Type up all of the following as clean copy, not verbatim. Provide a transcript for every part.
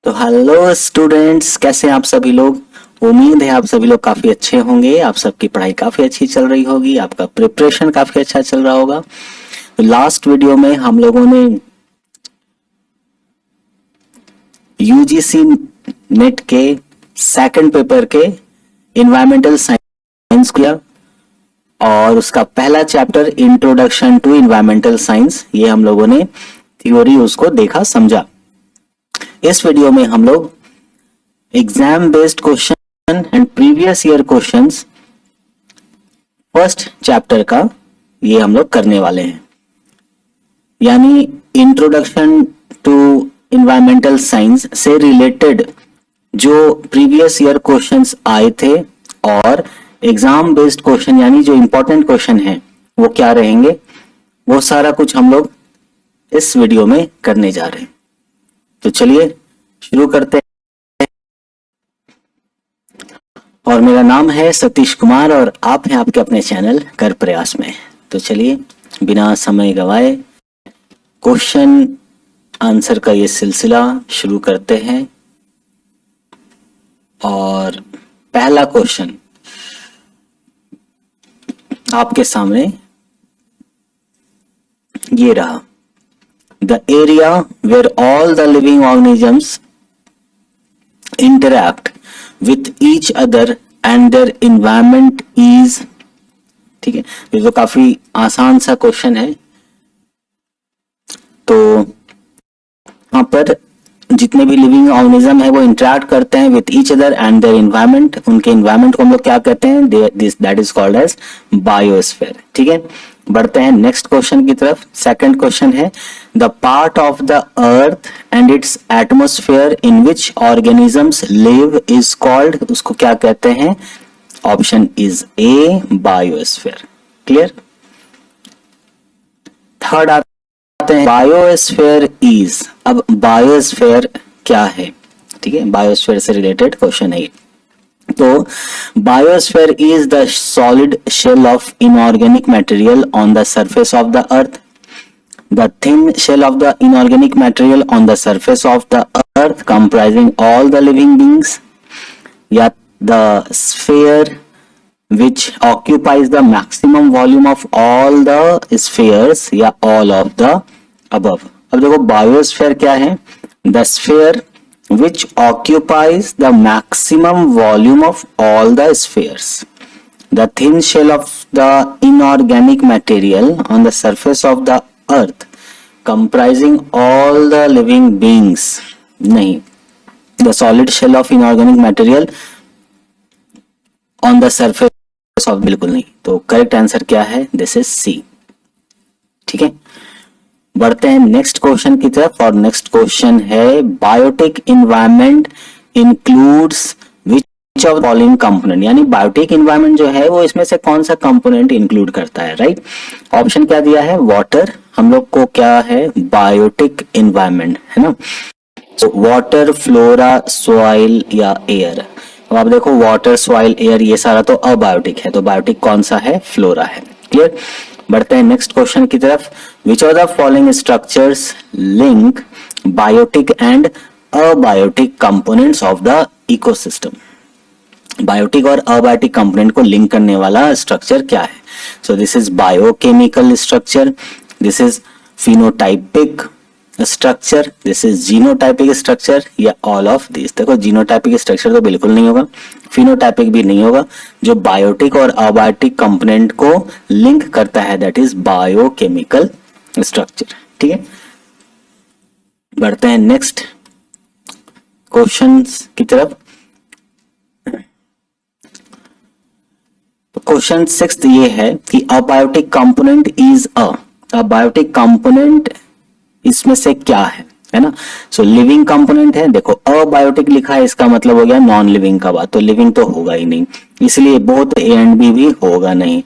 तो hello students, कैसे हैं आप सभी लोग। उम्मीद है आप सभी लोग काफी अच्छे होंगे। आप सबकी पढ़ाई काफी अच्छी चल रही होगी, आपका प्रिपरेशन काफी अच्छा चल रहा होगा। तो लास्ट वीडियो में हम लोगों ने यूजीसी नेट के सेकंड पेपर के इन्वायरमेंटल साइंस किया और उसका पहला chapter introduction to environmental science, ये हम लोगों ने थ्योरी उसको देखा समझा। इस वीडियो में हम लोग exam based question and previous year questions first chapter का ये हम लोग करने वाले हैं, यानी इंट्रोडक्शन टू इन्वायरमेंटल साइंस से रिलेटेड जो प्रीवियस ईयर क्वेश्चंस आए थे और एग्जाम बेस्ड क्वेश्चन यानी जो इंपॉर्टेंट क्वेश्चन है वो क्या रहेंगे, वो सारा कुछ हम लोग इस वीडियो में करने जा रहे हैं। तो चलिए शुरू करते हैं। और मेरा नाम है सतीश कुमार और आप हैं आपके अपने चैनल कर प्रयास में। तो चलिए बिना समय गवाए क्वेश्चन आंसर का ये सिलसिला शुरू करते हैं। और पहला क्वेश्चन आपके सामने ये रहा। The area where all the living organisms interact with each other and their environment is, ठीक है, ये तो काफी आसान सा क्वेश्चन है। तो यहाँ पर जितने भी लिविंग ऑर्गेनिज्म है वो इंटरेक्ट करते हैं with each other and their environment, उनके एनवायरनमेंट को हम लोग क्या कहते हैं, that is called as biosphere. ठीक है, बढ़ते हैं नेक्स्ट क्वेश्चन की तरफ। सेकंड क्वेश्चन है the part of the earth and its atmosphere in which organisms live is called, उसको क्या कहते हैं। Option is A biosphere. Clear. Third आते हैं बायोस्फीयर इज। अब बायोस्फीयर क्या है, ठीक है, बायोस्फीयर से रिलेटेड क्वेश्चन है ये। तो biosphere is the solid shell of inorganic material on the surface of the earth, the thin shell of the inorganic material on the surface of the earth comprising all the living beings, या the sphere which occupies the maximum volume of all the spheres, या all of the above। अब देखो biosphere क्या है, the sphere which occupies the maximum volume of all the spheres, the thin shell of the inorganic material on the surface of the earth comprising all the living beings, नहीं, the solid shell of inorganic material on the surface of, बिल्कुल नहीं। तो correct answer क्या है, this is सी। ठीक है, बढ़ते हैं नेक्स्ट क्वेश्चन की तरफ। और नेक्स्ट क्वेश्चन है biotic environment includes which of following component, यानी बायोटिक इन्वायरमेंट जो है वो इसमें से कौन सा कंपोनेंट इंक्लूड करता है। राइट, ऑप्शन क्या दिया है, वाटर। हम लोग को क्या है, बायोटिक इन्वायरमेंट है ना, तो वाटर, फ्लोरा, सॉइल या एयर। अब आप देखो वाटर, सॉइल, एयर ये सारा तो अबायोटिक है, तो बायोटिक कौन सा है, फ्लोरा है। क्लियर। बढ़ते हैं नेक्स्ट क्वेश्चन की तरफ। Which of the following structures link biotic and abiotic components of the ecosystem. Biotic और अबायोटिक कंपोनेंट को लिंक करने वाला स्ट्रक्चर क्या है। So this is biochemical structure, this is phenotypic structure, this is genotypic structure, या all of this. देखो genotypic structure तो बिल्कुल नहीं होगा, फिनोटाइपिक भी नहीं होगा। जो बायोटिक और अबायोटिक कंपोनेंट को लिंक करता है दैट इज बायोकेमिकल स्ट्रक्चर। ठीक है, बढ़ते हैं नेक्स्ट क्वेश्चंस की तरफ। क्वेश्चन 6 ये है कि abiotic component is a biotic component इसमें से क्या है ना। सो लिविंग कंपोनेंट है, देखो अबायोटिक लिखा है, इसका मतलब हो गया नॉन लिविंग का बात, तो लिविंग तो होगा ही नहीं, इसलिए बोथ ए एंड बी भी होगा नहीं।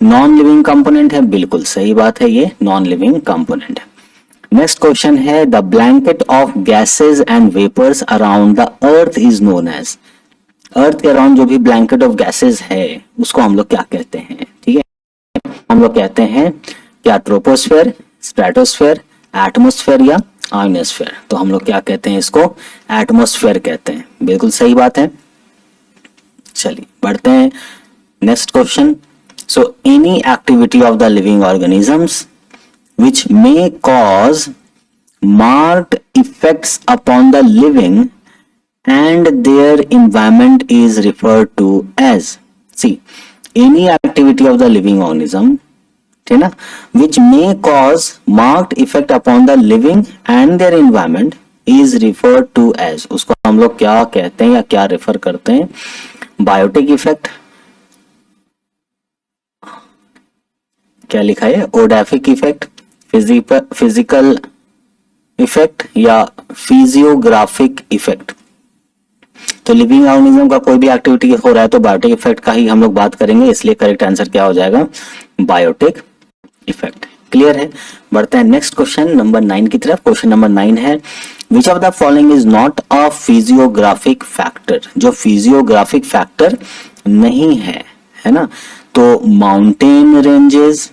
नॉन लिविंग कंपोनेंट है, बिल्कुल सही बात है, ये नॉन लिविंग कंपोनेंट है। नेक्स्ट क्वेश्चन है the blanket of gases and vapours around the earth is known as. Earth के अराउंड जो भी ब्लैंकेट ऑफ गैसेज है उसको हम लोग क्या कहते हैं। ठीक है, हम लोग कहते हैं क्या, ट्रोपोस्फेयर, स्ट्रेटोस्फेयर, एटमॉस्फेयर या आयोनोस्फेयर। तो हम लोग क्या कहते हैं इसको, एटमॉस्फेयर कहते हैं। बिल्कुल सही बात है। चलिए बढ़ते हैं next question. So any activity of the living organisms which may cause marked effects upon the living and their environment is referred to as, see, any activity of the living organism, ठीक ना, which may cause marked effect upon the living and their environment is referred to as, उसको हम लोग क्या कहते हैं या क्या रेफर करते हैं, बायोटिक इफेक्ट, क्या लिखा है, ओडेफिक इफेक्ट, फिजिकल इफेक्ट या फिजियोग्राफिक इफेक्ट। तो लिविंग ऑर्गेनिज्म का कोई भी एक्टिविटी हो रहा है तो बायोटिक इफेक्ट का ही हम लोग बात करेंगे, इसलिए करेक्ट आंसर क्या हो जाएगा, बायोटिक इफेक्ट। क्लियर है। बढ़ते हैं नेक्स्ट क्वेश्चन नंबर 9 की तरफ। क्वेश्चन नंबर 9 है which of the following is not a physiographic factor, जो फिजियोग्राफिक फैक्टर नहीं है ना। तो mountain ranges,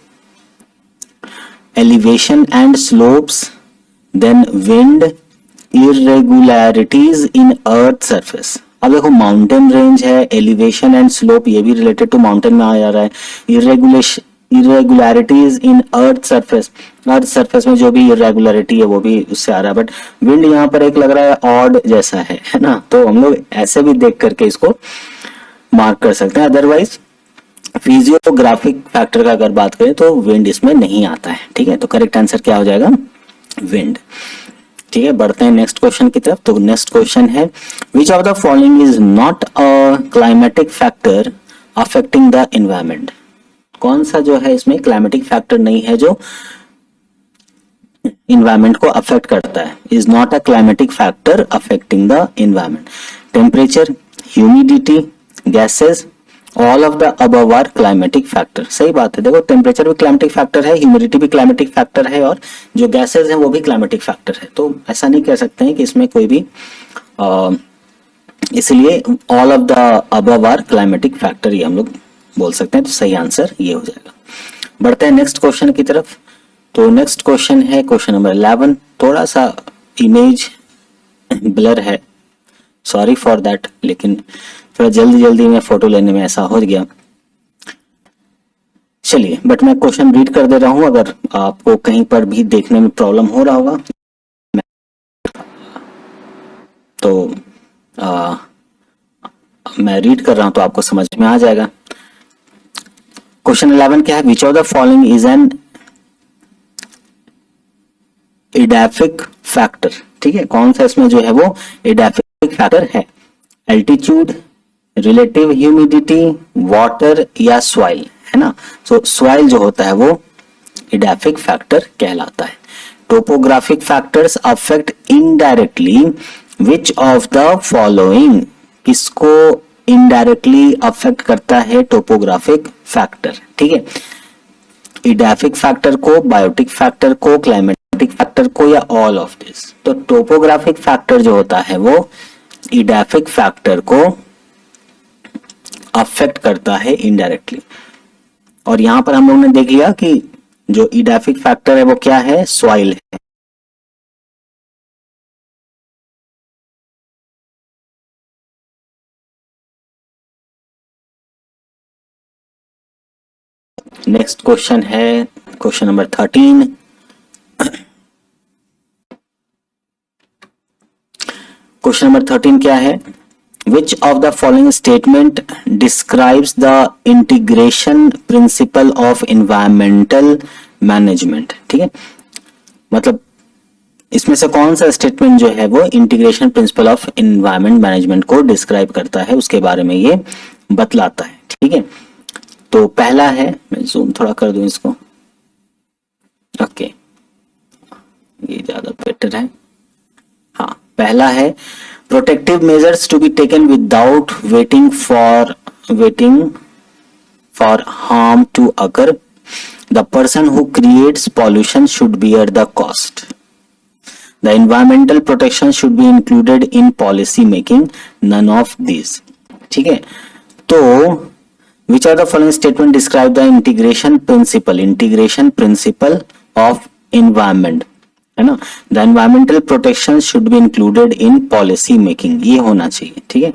elevation and slopes, then wind, irregularities in earth surface। अब देखो माउंटेन रेंज है, एलिवेशन एंड स्लोप ये भी रिलेटेड टू माउंटेन में आ जा रहा है, इरेगुलरिटीज इन अर्थ सरफेस, अर्थ सरफेस में जो भी इरेगुलरिटी है वो भी उससे आ रहा है। बट विंड यहाँ पर एक लग रहा है ऑड जैसा है ना, तो हम लोग ऐसे भी देख करके इसको मार्क कर सकते हैं। अदरवाइज फिजियोग्राफिक फैक्टर का अगर बात करें तो विंड इसमें नहीं आता है। ठीक है, तो करेक्ट आंसर क्या हो जाएगा, विंड। ठीक है, बढ़ते हैं नेक्स्ट क्वेश्चन की तरफ। तो नेक्स्ट क्वेश्चन है which of the following is not a climatic factor affecting the environment. कौन सा जो है इसमें क्लाइमेटिक फैक्टर नहीं है जो इन्वायरमेंट को अफेक्ट करता है, is not a climatic factor affecting the environment. Temperature, humidity, gases, all of the above are climatic factor. सही बात है, देखो टेम्परेचर भी क्लाइमेटिक फैक्टर है, ह्यूमिडिटी भी क्लाइमेटिक फैक्टर है और जो गैसेस हैं वो भी क्लाइमेटिक फैक्टर है। तो ऐसा नहीं कह सकते हैं कि इसमें कोई भी इसलिए all of the above are climatic factor ये हम लोग बोल सकते हैं। तो सही आंसर ये हो जाएगा। बढ़ते हैं नेक्स्ट क्वेश्चन की तरफ। तो नेक्स्ट क्वेश्चन है क्वेश्चन नंबर 11। थोड़ा सा इमेज ब्लर है, सॉरी फॉर दैट, लेकिन थोड़ा जल्दी में फोटो लेने में ऐसा हो गया। चलिए बट मैं क्वेश्चन रीड कर दे रहा हूं, अगर आपको कहीं पर भी देखने में प्रॉब्लम हो रहा होगा तो मैं रीड कर रहा हूं तो आपको समझ में आ जाएगा। क्वेश्चन 11 क्या है, which of the following is an edaphic factor. ठीक है, कौन सा इसमें जो है वो एडाफिक फैक्टर है, एल्टीट्यूड, रिलेटिव ह्यूमिडिटी, वाटर या सॉइल, है ना। सो सॉइल जो होता है वो एडाफिक फैक्टर कहलाता है। Topographic factors affect indirectly which of the following, किसको इनडायरेक्टली अफेक्ट करता है टोपोग्राफिक फैक्टर। ठीक है, एडाफिक फैक्टर को, बायोटिक फैक्टर को, क्लाइमेटिक फैक्टर को या ऑल ऑफ दिस। तो टोपोग्राफिक फैक्टर जो होता है वो एडाफिक फैक्टर को अफेक्ट करता है इनडायरेक्टली। और यहां पर हम लोगों ने देख लिया कि जो एडाफिक फैक्टर है वो क्या है, सॉइल है। नेक्स्ट क्वेश्चन है क्वेश्चन नंबर 13। क्वेश्चन नंबर 13 क्या है, which of the following statement describes the integration principle of environmental management। ठीक है, मतलब इसमें से कौन सा स्टेटमेंट जो है वो integration principle of environment management को डिस्क्राइब करता है, उसके बारे में ये बतलाता है। ठीक है, तो पहला है, मैं जूम थोड़ा कर दूं इसको, ओके ये ज्यादा बेटर है। हाँ, पहला है protective measures to be taken without waiting for harm to occur, the person who creates pollution should bear the cost, the environmental protection should be included in policy making, none of this. ठीक है, तो which of the following statement describe the integration principle of environment है ना। The environmental protection should be included in policy making, ये होना चाहिए, ठीक है।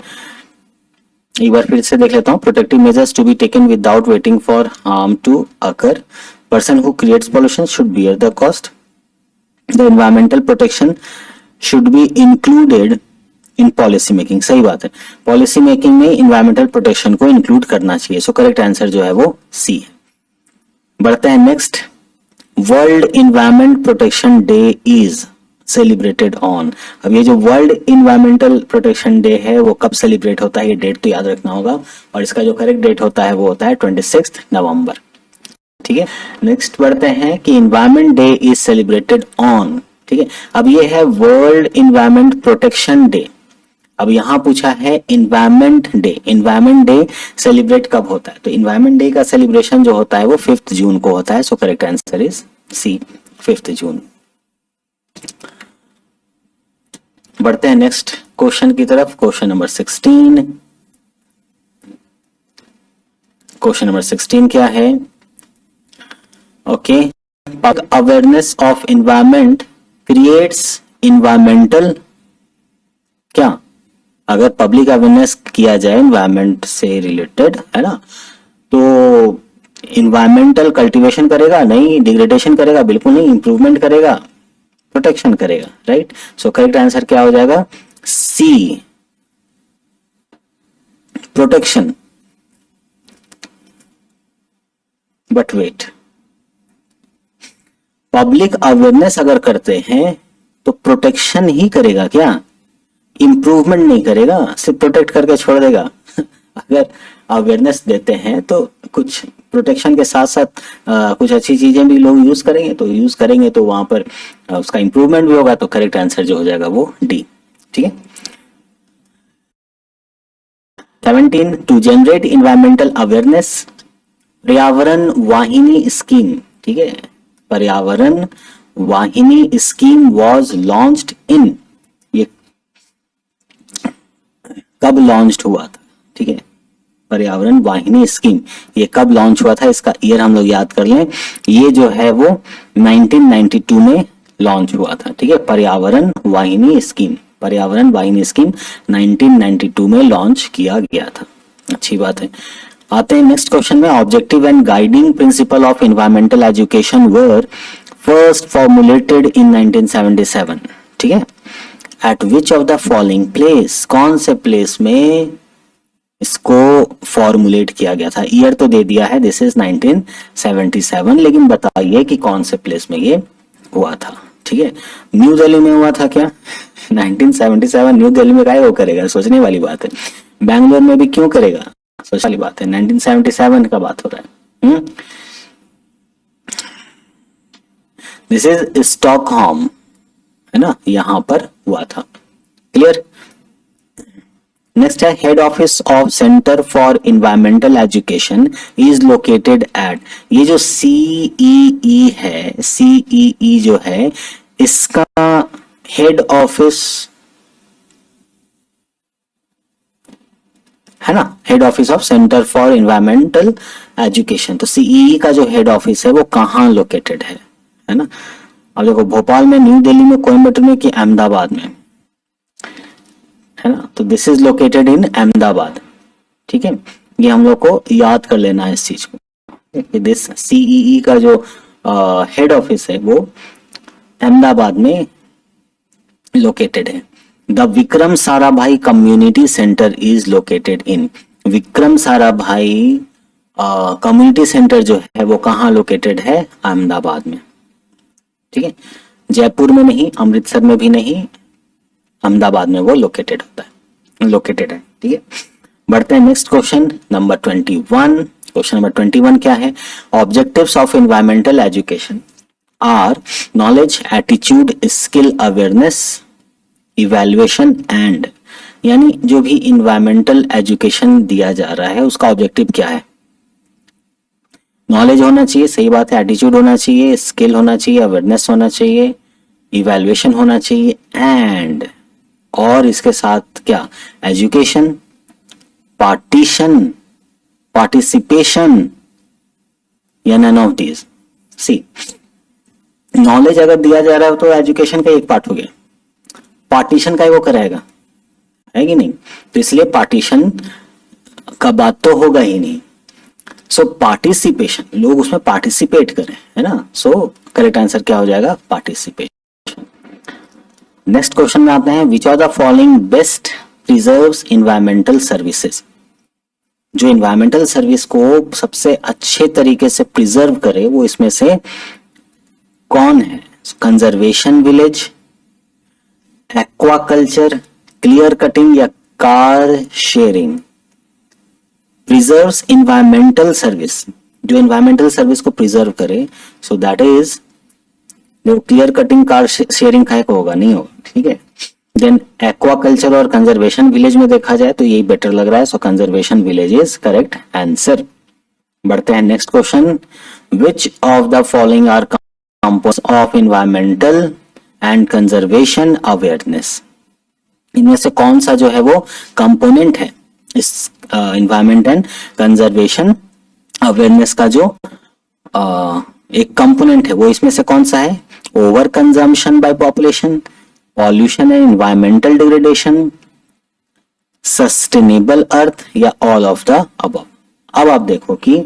एक बार फिर से देख लेता हूँ। Protective measures to be taken without waiting for harm to occur, person who creates pollution should bear the cost, the environmental protection should be included in policy making, सही बात है, पॉलिसी मेकिंग में इन्वायरमेंटल प्रोटेक्शन को include करना चाहिए। सो correct answer जो है वो सी है। बढ़ते हैं next. World environment protection day is celebrated on. अब ये जो वर्ल्ड इन्वायरमेंटल प्रोटेक्शन डे है वो कब सेलिब्रेट होता है, ये डेट तो याद रखना होगा, और इसका जो करेक्ट डेट होता है वो होता है 26 नवंबर, ठीक है। नेक्स्ट बढ़ते हैं कि environment day is celebrated on, ठीक है। अब ये है वर्ल्ड इन्वायरमेंट प्रोटेक्शन डे। अब यहां पूछा है environment day, environment day celebrate कब होता है, तो इन्वायरमेंट डे का सेलिब्रेशन जो होता है वो 5 जून को होता है। So correct answer is C, 5 June. बढ़ते हैं नेक्स्ट क्वेश्चन की तरफ। Question number 16। क्वेश्चन नंबर 16 क्या है? Okay, awareness of environment creates environmental, क्या अगर पब्लिक अवेयरनेस किया जाए इन्वायरमेंट से रिलेटेड, है ना, तो इन्वायरमेंटल कल्टीवेशन करेगा नहीं, डिग्रेडेशन करेगा बिल्कुल नहीं, इंप्रूवमेंट करेगा, प्रोटेक्शन करेगा, राइट। सो करेक्ट आंसर क्या हो जाएगा? C, protection. But wait, public awareness अगर करते हैं तो प्रोटेक्शन ही करेगा क्या? इंप्रूवमेंट नहीं करेगा, सिर्फ प्रोटेक्ट करके छोड़ देगा। अगर अवेयरनेस देते हैं तो कुछ प्रोटेक्शन के साथ साथ कुछ अच्छी चीजें भी लोग यूज करेंगे तो वहां पर उसका इंप्रूवमेंट भी होगा। तो करेक्ट आंसर जो हो जाएगा वो डी, ठीक है। 17 टू जनरेट इन्वायरमेंटल अवेयरनेस, पर्यावरण वाहिनी स्कीम, ठीक है, पर्यावरण वाहिनी स्कीम वॉज लॉन्च्ड इन, ये कब लॉन्च हुआ था, ठीक है, पर्यावरण वाहिनी स्कीम ये कब लॉन्च हुआ था, इसका ईयर हम लोग याद कर लें। ये जो है वो 1992 में लॉन्च हुआ था, ठीक है। पर्यावरण वाहिनी स्कीम, पर्यावरण वाहिनी स्कीम 1992 में लॉन्च किया गया था, अच्छी बात है। आते हैं नेक्स्ट क्वेश्चन में। Objective and guiding principle of environmental education were first formulated in 1977, ठीक है। At which of the following place, कौन से प्लेस में इसको फॉर्मुलेट किया गया था? ईयर तो दे दिया है, दिस इज 1977, लेकिन बताइए कि कौन से प्लेस में ये हुआ था, ठीक है। न्यू दिल्ली में हुआ था क्या? 1977 न्यू दिल्ली में काहे वो करेगा, सोचने वाली बात है। बैंगलोर में भी क्यों करेगा, सोचने वाली बात है। 1977 का बात हो रहा है। दिस इज स्टॉकहोम, है ना, यहां पर हुआ था, क्लियर। नेक्स्ट है head office of centre for environmental education is located at, ये जो CEE है, CEE जो है इसका हेड ऑफिस है ना, head office of centre for environmental education, तो CEE का जो हेड ऑफिस है वो कहाँ लोकेटेड है ना। अब देखो भोपाल में, न्यू दिल्ली में, कोयम्बटूर में कि अहमदाबाद में, है ना, तो this is located in Ahmedabad, ठीक है। ये हम लोग को याद कर लेना है इस चीज को। दिस CEE का जो हेड ऑफिस है वो अहमदाबाद में लोकेटेड है। The Vikram Sarabhai community centre is located in, Vikram Sarabhai community centre जो है वो कहाँ लोकेटेड है? अहमदाबाद में, ठीक है। जयपुर में नहीं, अमृतसर में भी नहीं, अहमदाबाद में वो लोकेटेड है, ठीक है। बढ़ते हैं next question number 21। Question number 21 क्या है? Objectives of environmental education are knowledge, attitude, skill, awareness, evaluation and, यानी जो भी इन्वायरमेंटल एजुकेशन दिया जा रहा है उसका ऑब्जेक्टिव क्या है? नॉलेज होना चाहिए, सही बात है, एटीट्यूड होना चाहिए, स्किल होना चाहिए, अवेयरनेस होना चाहिए, इवैल्यूएशन होना चाहिए एंड, और इसके साथ क्या? Education, partition, participation, or none of these. C, knowledge अगर दिया जा रहा है तो एजुकेशन का एक पार्ट हो गया, पार्टीशन का वो कराएगा, है कि नहीं? तो इसलिए पार्टीशन का बात तो होगा ही नहीं। सो पार्टिसिपेशन, लोग उसमें पार्टिसिपेट करें, है ना? सो करेक्ट आंसर क्या हो जाएगा? पार्टिसिपेशन। नेक्स्ट क्वेश्चन में आते हैं, which are the following best preserves environmental services. जो एनवायरमेंटल सर्विस को सबसे अच्छे तरीके से प्रिजर्व करे वो इसमें से कौन है? Conservation village, aquaculture, clear cutting या car sharing. Preserves environmental service, जो एनवायरमेंटल सर्विस को प्रिजर्व करे, सो दैट इज, जो क्लियर कटिंग कार शेयरिंग का होगा नहीं होगा, ठीक है? देन एक्वाकल्चर और कंजर्वेशन विलेज में देखा जाए तो यही बेटर लग रहा है, so conservation village is correct answer. बढ़ते हैं next question, which of the following are components of environmental and conservation awareness. इनमें से कौन सा जो है वो कंपोनेंट है इस एनवायरमेंट एंड कंजर्वेशन अवेयरनेस का, जो एक कंपोनेंट है वो इसमें से कौन सा है? Over consumption by population, pollution and environmental degradation, sustainable earth या ऑल ऑफ द अबव। अब आप देखो कि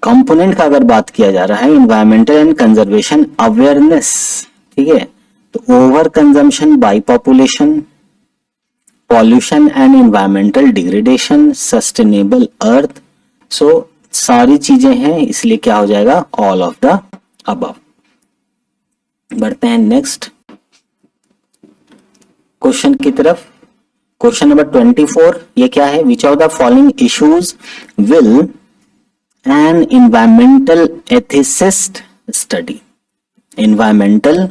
कंपोनेंट का अगर बात किया जा रहा है एनवायरमेंटल एंड कंजर्वेशन अवेयरनेस, ठीक है, तो over consumption by population, pollution and environmental degradation, sustainable earth, so सारी चीजें हैं, इसलिए क्या हो जाएगा? All of the above. बढ़ते हैं नेक्स्ट क्वेश्चन की तरफ। क्वेश्चन नंबर 24, ये क्या है? Which of the following issues will an environmental ethicist study. Environmental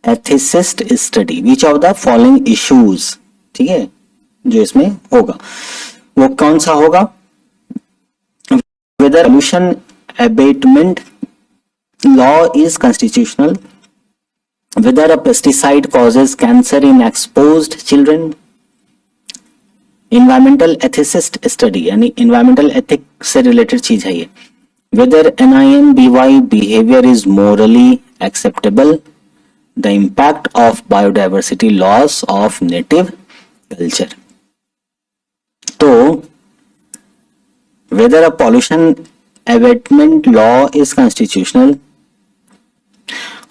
ethicist study, which of the following issues, ठीक है, जो इसमें होगा वो कौन सा होगा? whether pollution abatement law is constitutional, whether a pesticide causes cancer in exposed children, environmental ethicist study यानी environmental ethics से related चीज है ये, whether NIMBY behavior is morally acceptable, the impact of biodiversity loss of native culture। तो whether a pollution abatement law is constitutional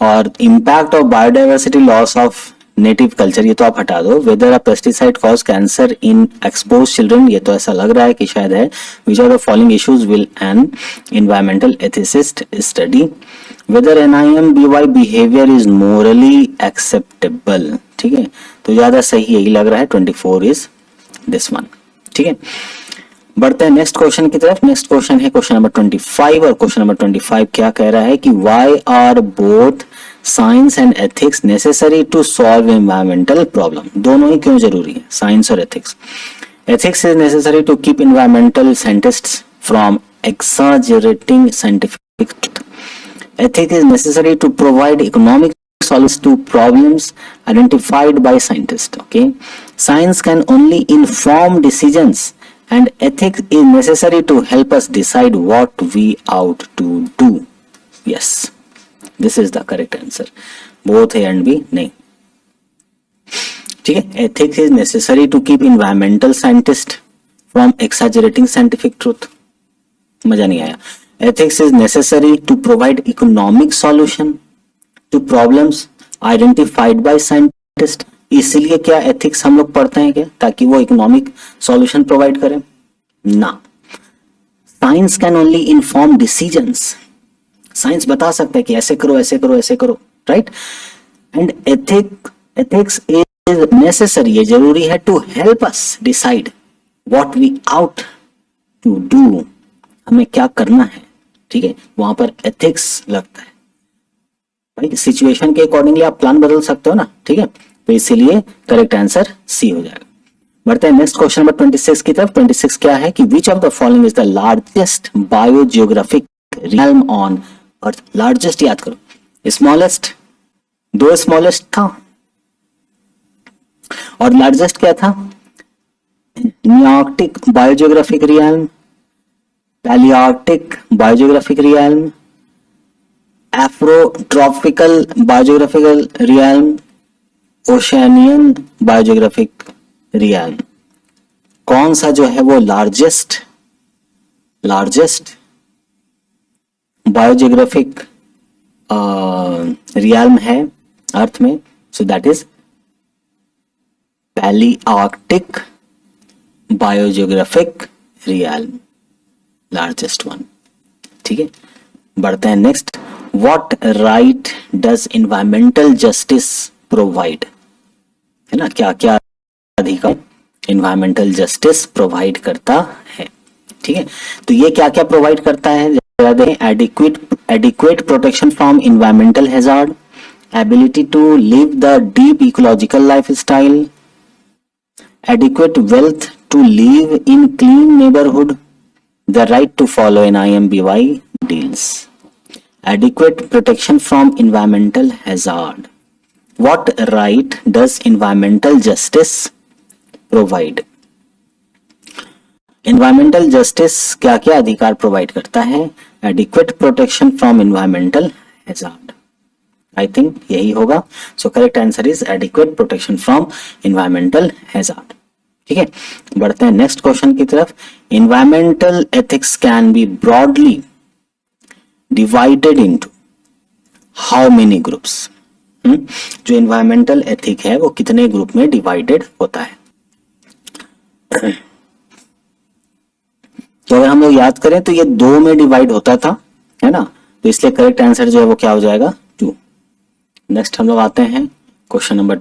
और impact of biodiversity loss of native culture, ये तो आप हटा दो। whether a pesticide cause cancer in exposed children, ये तो ऐसा लग रहा है कि शायद है। which of the following issues will an environmental ethicist study, whether NIMBY behavior is morally acceptable, ठीक है, तो ज्यादा सही यही लग रहा है, 24 is this one, ठीक है। बढ़ते हैं नेक्स्ट क्वेश्चन की तरफ। नेक्स्ट क्वेश्चन है क्वेश्चन नंबर 25 और क्वेश्चन नंबर 25 क्या कह रहा है कि why are both science and ethics necessary to solve environmental problem. दोनों ही क्यों जरूरी है, साइंस और ethics. Ethics is necessary to keep environmental scientists from exaggerating scientific truth. Ethics is necessary to provide economic solutions to problems identified by scientists. Okay, science can only inform decisions and ethics is necessary to help us decide what we ought to do. Yes, this is the correct answer. Both A and B नहीं, ठीक है। ethics is necessary to keep environmental scientists from exaggerating scientific truth, मजा नहीं आया। ethics is necessary to provide economic solution to problems identified by scientists। इसीलिए क्या ethics हम लोग पढ़ते हैं क्या, ताकि वो इकोनॉमिक सॉल्यूशन प्रोवाइड करें ना। Science can only inform decisions, science बता सकता है कि ऐसे करो ऐसे करो ऐसे करो, right. And ethics is necessary, ये जरूरी है, to help us decide what we ought to do, हमें क्या करना है, ठीक है, वहां पर एथिक्स लगता है। भाई सिचुएशन के अकॉर्डिंगली आप प्लान बदल सकते हो ना, ठीक है, तो इसीलिए करेक्ट आंसर सी हो जाएगा। बढ़ते हैं नेक्स्ट क्वेश्चन नंबर 26 की तरफ। 26 क्या है कि which of the following is the largest biogeographic realm on earth. Largest याद करो, स्मॉलेस्ट, दो स्मॉलेस्ट था और लार्जेस्ट क्या था, Nearctic biogeographic realm, Palearctic biogeographic realm, Afrotropical biogeographical realm, Oceanian biogeographic realm. कौन सा जो है वो लार्जेस्ट बायोजियोग्राफिक रियल्म है अर्थ में? So that is Palearctic biogeographic realm, largest one. ठीक है, बढ़ते हैं next. What right does environmental justice provide? है ना, क्या क्या अधिकार इन्वायरमेंटल जस्टिस प्रोवाइड करता है? ठीक है, तो ये क्या क्या प्रोवाइड करता है? Adequate protection from environmental hazard, ability to live the deep ecological life style, adequate wealth to live in clean neighborhood, the right to follow NIMBY deals, adequate protection from environmental hazard. What right does environmental justice provide? Environmental justice क्या क्या अधिकार provide करता है? Adequate protection from environmental hazard. I think यही होगा. So correct answer is adequate protection from environmental hazard. ठीक है, बढ़ते हैं नेक्स्ट क्वेश्चन की तरफ। Environmental ethics can be broadly divided into how many groups? जो इन्वायरमेंटल एथिक है वो कितने ग्रुप में डिवाइडेड होता है? तो अगर हम लोग याद करें तो ये 2 में डिवाइड होता था, है ना, तो इसलिए करेक्ट आंसर जो है वो क्या हो जाएगा? 2। नेक्स्ट हम लोग आते हैं क्वेश्चन नंबर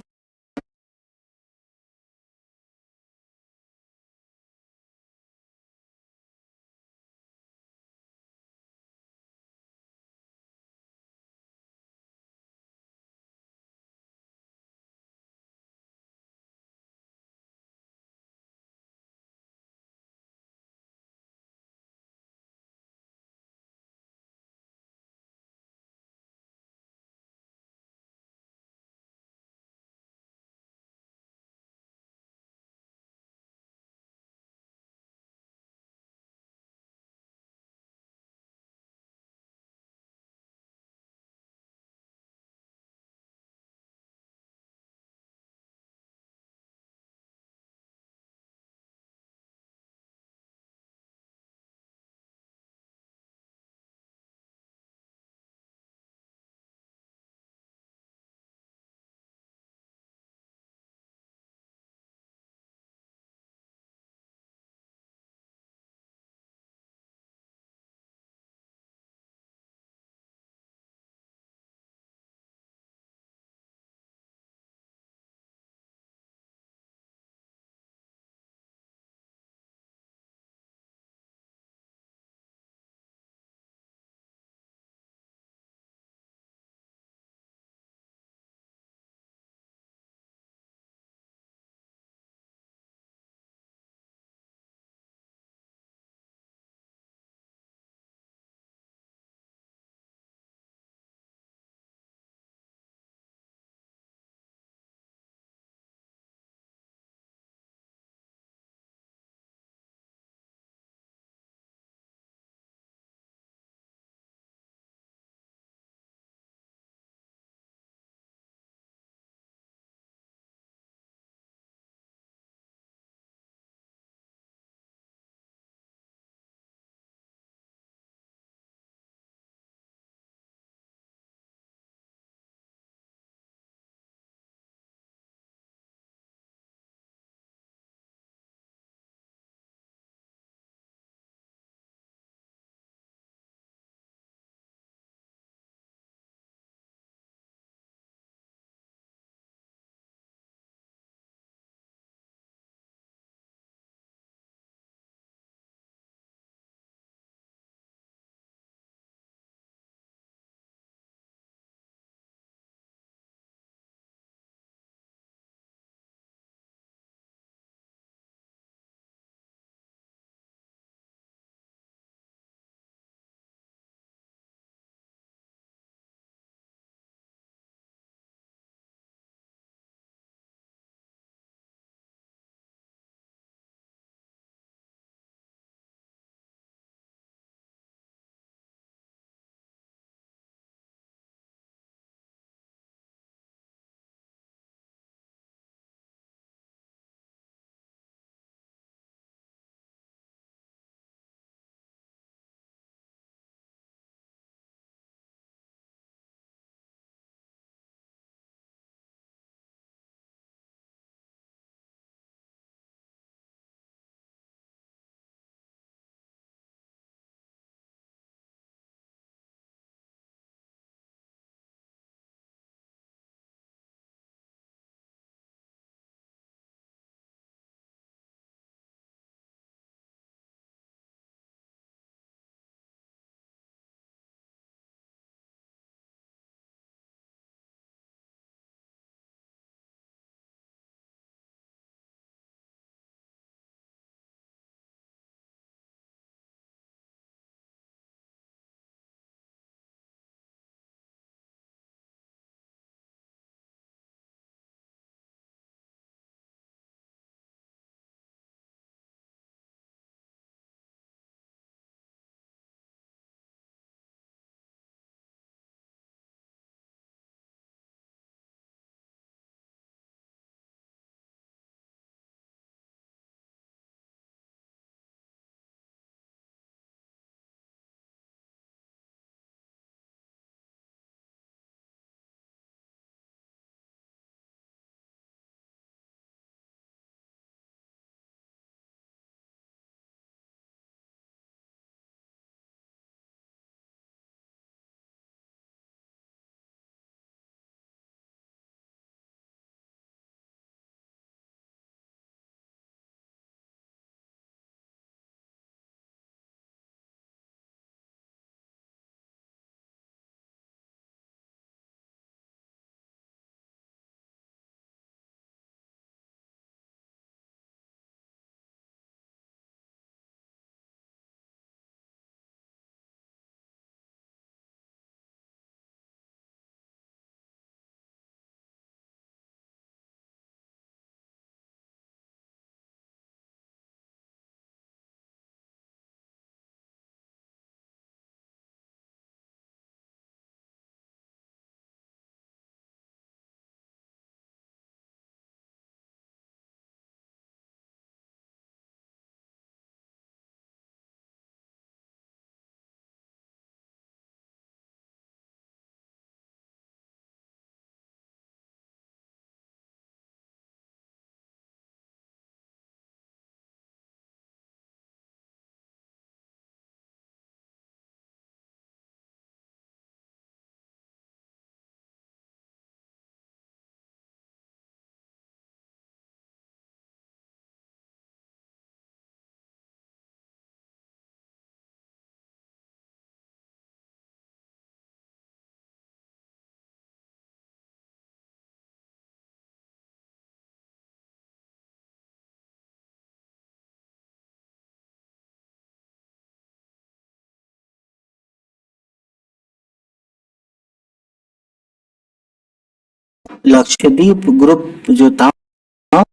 लक्षद्वीप ग्रुप जो था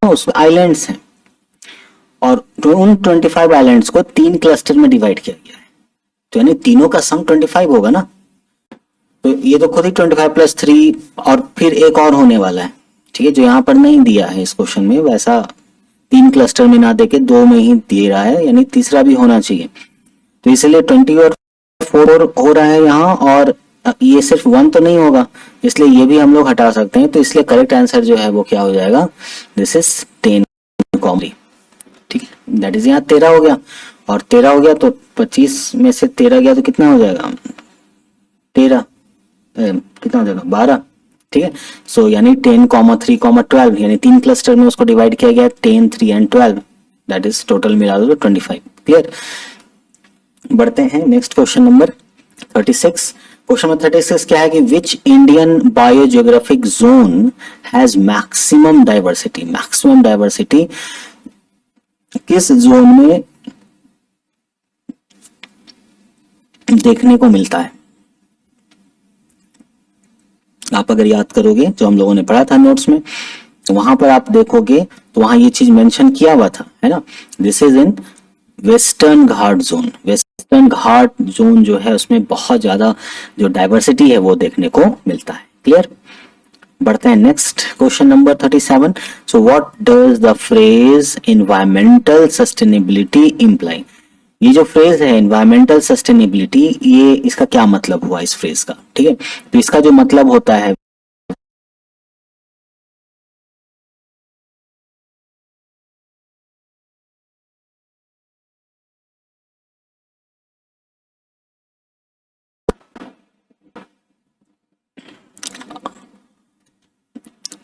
उस आइलैंड्स हैं और उन 25 आइलैंड्स को 3 क्लस्टर में डिवाइड किया गया है, तो यानी तीनों का सम 25 होगा ना, तो ये तो खुद ही 25+3 और फिर एक और होने वाला है, ठीक है, जो यहाँ पर नहीं दिया है इस क्वेश्चन में, वैसा 3 क्लस्टर में ना देके 2 में ही दे रहा है, यानी तीसरा भी होना चाहिए, तो इसलिए 20 और 4 हो रहा है यहाँ, और ये सिर्फ 1 तो नहीं होगा, इसलिए ये भी हम लोग हटा सकते हैं, तो इसलिए करेक्ट आंसर जो है वो क्या हो जाएगा, दिस इज 10 कॉमन, ठीक है, दैट इज यहाँ 13 हो गया, और 13 हो गया तो 25 में से 13 गया तो कितना हो जाएगा, 13 कितना हो जाएगा 12, ठीक है, सो यानी 10, 3, 12, यानी 3 क्लस्टर में उसको डिवाइड किया गया, 10, 3 एंड 12, दैट इज टोटल मिला दो तो 25, क्लियर। बढ़ते हैं next question number 36। Question number 36 क्या है कि which Indian biogeographic zone has maximum diversity, maximum diversity किस जोन में देखने को मिलता है। आप अगर याद करोगे जो हम लोगों ने पढ़ा था नोट्स में, तो वहां पर आप देखोगे तो वहां ये चीज मेंशन किया हुआ था, है ना, this is in western Ghat zone. Western Ghat zone जो है उसमें बहुत ज्यादा जो डाइवर्सिटी है वो देखने को मिलता है, क्लियर। बढ़ते हैं next question number 37। So what does the phrase environmental sustainability imply, ये जो फ्रेज है एनवायरमेंटल सस्टेनेबिलिटी, ये इसका क्या मतलब हुआ इस फ्रेज का, ठीक है, तो इसका जो मतलब होता है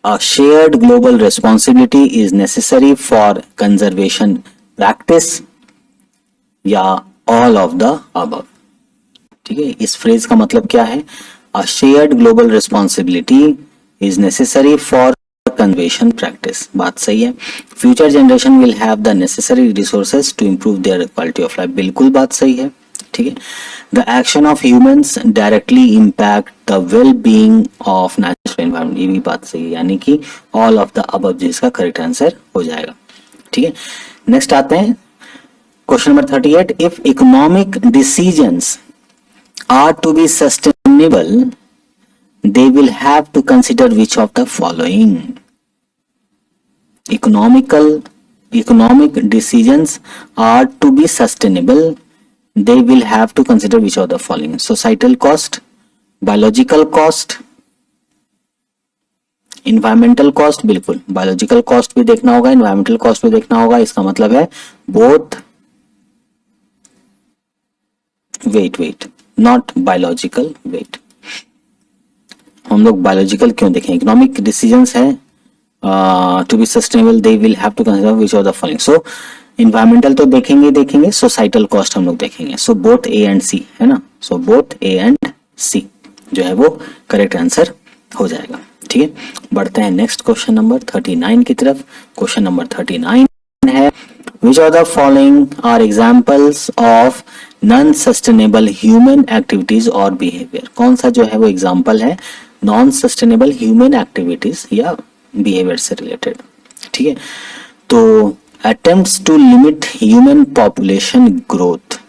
a shared global responsibility is necessary for conservation practice या all of the above, ठीक है, इस फ्रेज का मतलब क्या है, a shared global responsibility is necessary for conservation practice, बात सही है। future generation will have the necessary resources to improve their quality of life, बिल्कुल बात सही है, ठीक है। the action of humans directly impact the well-being of natural environment, ये भी बात सही है, यानी कि all of the above जिसका करेक्ट आंसर हो जाएगा, ठीक है। नेक्स्ट आते हैं question number 38। If economic decisions are to be sustainable they will have to consider which of the following, economic decisions are to be sustainable, they will have to consider which of the following, societal cost, biological cost, environmental cost, बिल्कुल biological cost भी देखना होगा, environmental cost भी देखना होगा, इसका मतलब है both, wait not biological, wait, हम लोग बायोलॉजिकल क्यों देखें, इकोनॉमिक डिसीजंस है to be sustainable they will have to consider which of the following, so environmental तो देखेंगे, सोसाइटल कॉस्ट हम लोग देखेंगे, सो बोथ ए एंड सी, है ना, सो बोथ ए एंड सी जो है वो करेक्ट आंसर हो जाएगा, ठीक है। बढ़ते हैं नेक्स्ट क्वेश्चन नंबर 39 की तरफ। क्वेश्चन नंबर 39 है which of the following are examples of non sustainable human activities or behavior, कौन सा जो है वो एग्जाम्पल है नॉन सस्टेनेबल ह्यूमन एक्टिविटीज या बिहेवियर से रिलेटेड, ठीक है। तो attempts to limit human population growth,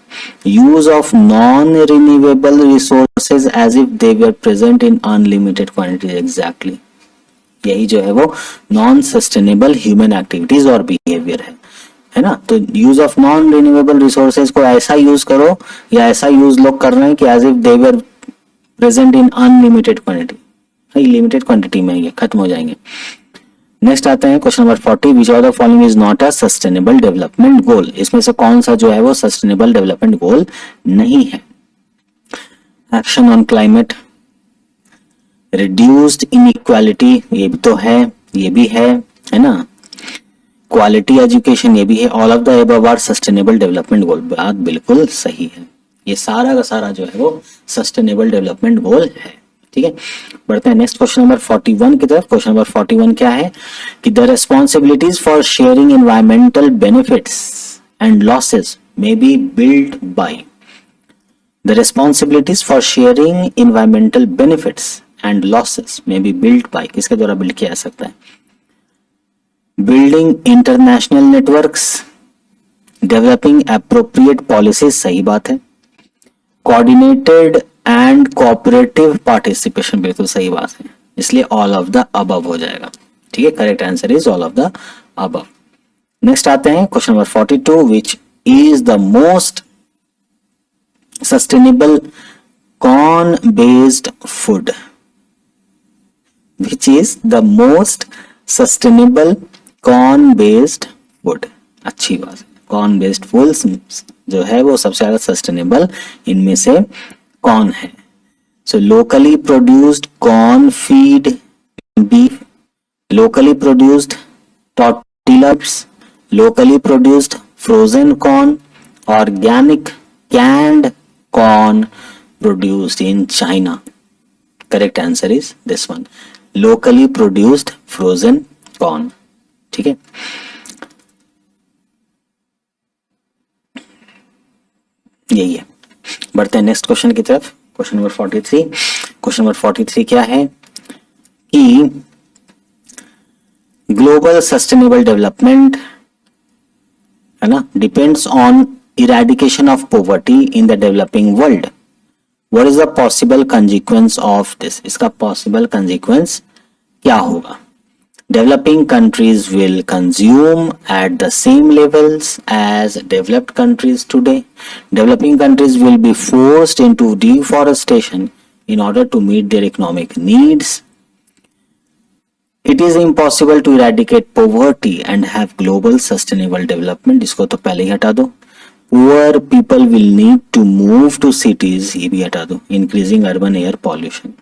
use of non renewable resources as if they were present in unlimited quantities, exactly यही जो है वो नॉन सस्टेनेबल ह्यूमन एक्टिविटीज और बिहेवियर है ना। तो use of non renewable resources को ऐसा यूज करो या ऐसा यूज लोग कर रहे हैं कि as if they were present in unlimited quantity, limited quantity में ये खत्म हो जाएंगे। नेक्स्ट आते हैं question number 40। Which of the following is not a sustainable development goal, इसमें से कौन सा जो है वो सस्टेनेबल डेवलपमेंट गोल नहीं है। Action on climate, reduced inequality, ये भी तो है, ये भी है ना, क्वालिटी एजुकेशन, ये भी है, all of the above are sustainable development goal, बात बिल्कुल सही है, ये सारा का सारा जो है वो सस्टेनेबल डेवलपमेंट गोल है, ठीक है। बढ़ते हैं नेक्स्ट क्वेश्चन नंबर 41 की तरफ। क्वेश्चन नंबर 41 क्या है कि the responsibilities for sharing environmental benefits and losses may be build by, the responsibilities for sharing environmental benefits and losses में बी बिल्ड बाय, किसके द्वारा बिल्ड किया जा सकता है? Building international networks, developing appropriate policies, सही बात है, कोऑर्डिनेटेड एंड कोऑपरेटिव पार्टिसिपेशन, बिल्कुल सही बात है, इसलिए ऑल ऑफ द अबव हो जाएगा। ठीक है, correct answer is all of the above. Next आते हैं question number 42, which is the most sustainable corn based food, which is the most sustainable corn based food. अच्छी बात है, कॉर्न बेस्ड फूड्स जो है वो सबसे ज्यादा सस्टेनेबल इनमें से कौन है? So locally produced corn feed beef, locally produced tortillas, locally produced frozen corn, organic canned corn produced in China. Correct answer is this one, locally produced frozen corn. ठीक है, यही है। बढ़ते हैं नेक्स्ट क्वेश्चन की तरफ, क्वेश्चन नंबर 43। क्वेश्चन नंबर 43 क्या है कि ग्लोबल सस्टेनेबल डेवलपमेंट है ना, depends on eradication of poverty in the developing world. What is the possible consequence of this? इसका पॉसिबल कंसिक्वेंस क्या होगा? Developing countries will consume at the same levels as developed countries today. Developing countries will be forced into deforestation in order to meet their economic needs. It is impossible to eradicate poverty and have global sustainable development. इसको तो पहले ही हटा दो। Poor people will need to move to cities, ये भी हटा दो। Increasing urban air pollution.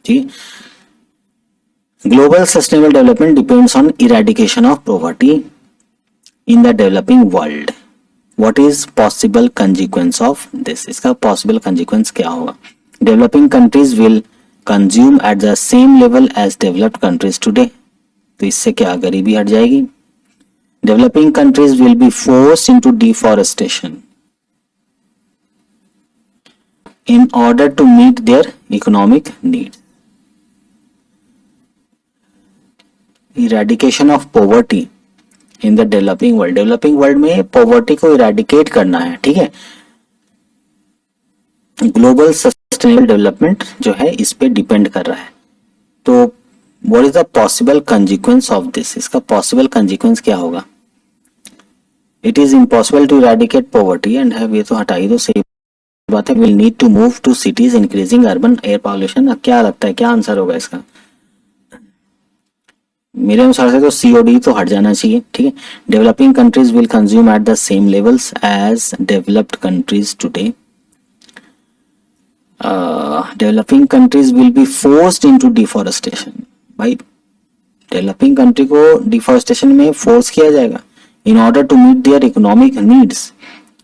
ठीक है। Global sustainable development depends on eradication of poverty in the developing world. What is possible consequence of this? इसका possible consequence क्या होगा? Developing countries will consume at the same level as developed countries today. तो इससे क्या गरीबी हट जाएगी? Developing countries will be forced into deforestation in order to meet their economic needs. Eradication of poverty in the developing world. Developing world में poverty को eradicate करना है, ठीक है। ग्लोबल सस्टेनेबल डेवलपमेंट जो है इस पे डिपेंड कर रहा है। तो what is the possible consequence of this? इसका पॉसिबल कंसिक्वेंस क्या होगा? It is impossible to eradicate poverty and have, ये तो हटा ही दो, सही बात है। Will need to move to cities, increasing urban air pollution. अब क्या लगता है क्या आंसर होगा इसका? मेरे अनुसार से तो सीओडी तो हट जाना चाहिए, ठीक है। Developing countries will consume at the same levels as developed countries today. Developing countries will be forced into deforestation. भाई डेवलपिंग कंट्री को डिफॉरेस्टेशन में फोर्स किया जाएगा in order to meet their economic needs.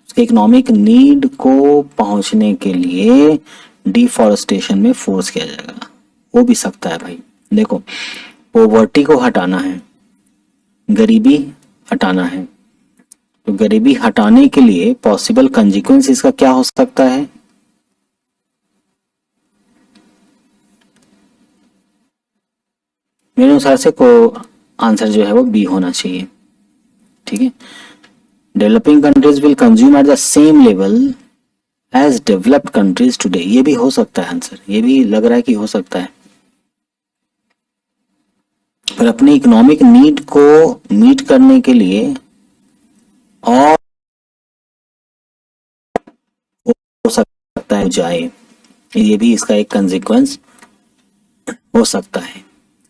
उसके इकोनॉमिक नीड को पहुंचने के लिए डिफॉरेस्टेशन में फोर्स किया जाएगा। हो भी सकता है भाई, देखो पॉवर्टी को हटाना है, गरीबी हटाना है, तो गरीबी हटाने के लिए पॉसिबल कंसिक्वेंस इसका क्या हो सकता है? मेरे अनुसार से को आंसर जो है वो बी होना चाहिए, ठीक है। Developing countries will consume at the same level as developed countries today, ये भी हो सकता है आंसर, ये भी लग रहा है कि हो सकता है। पर अपने इकोनॉमिक नीड को मीट करने के लिए और हो सकता है जाए, ये भी इसका एक कंसिक्वेंस हो सकता है,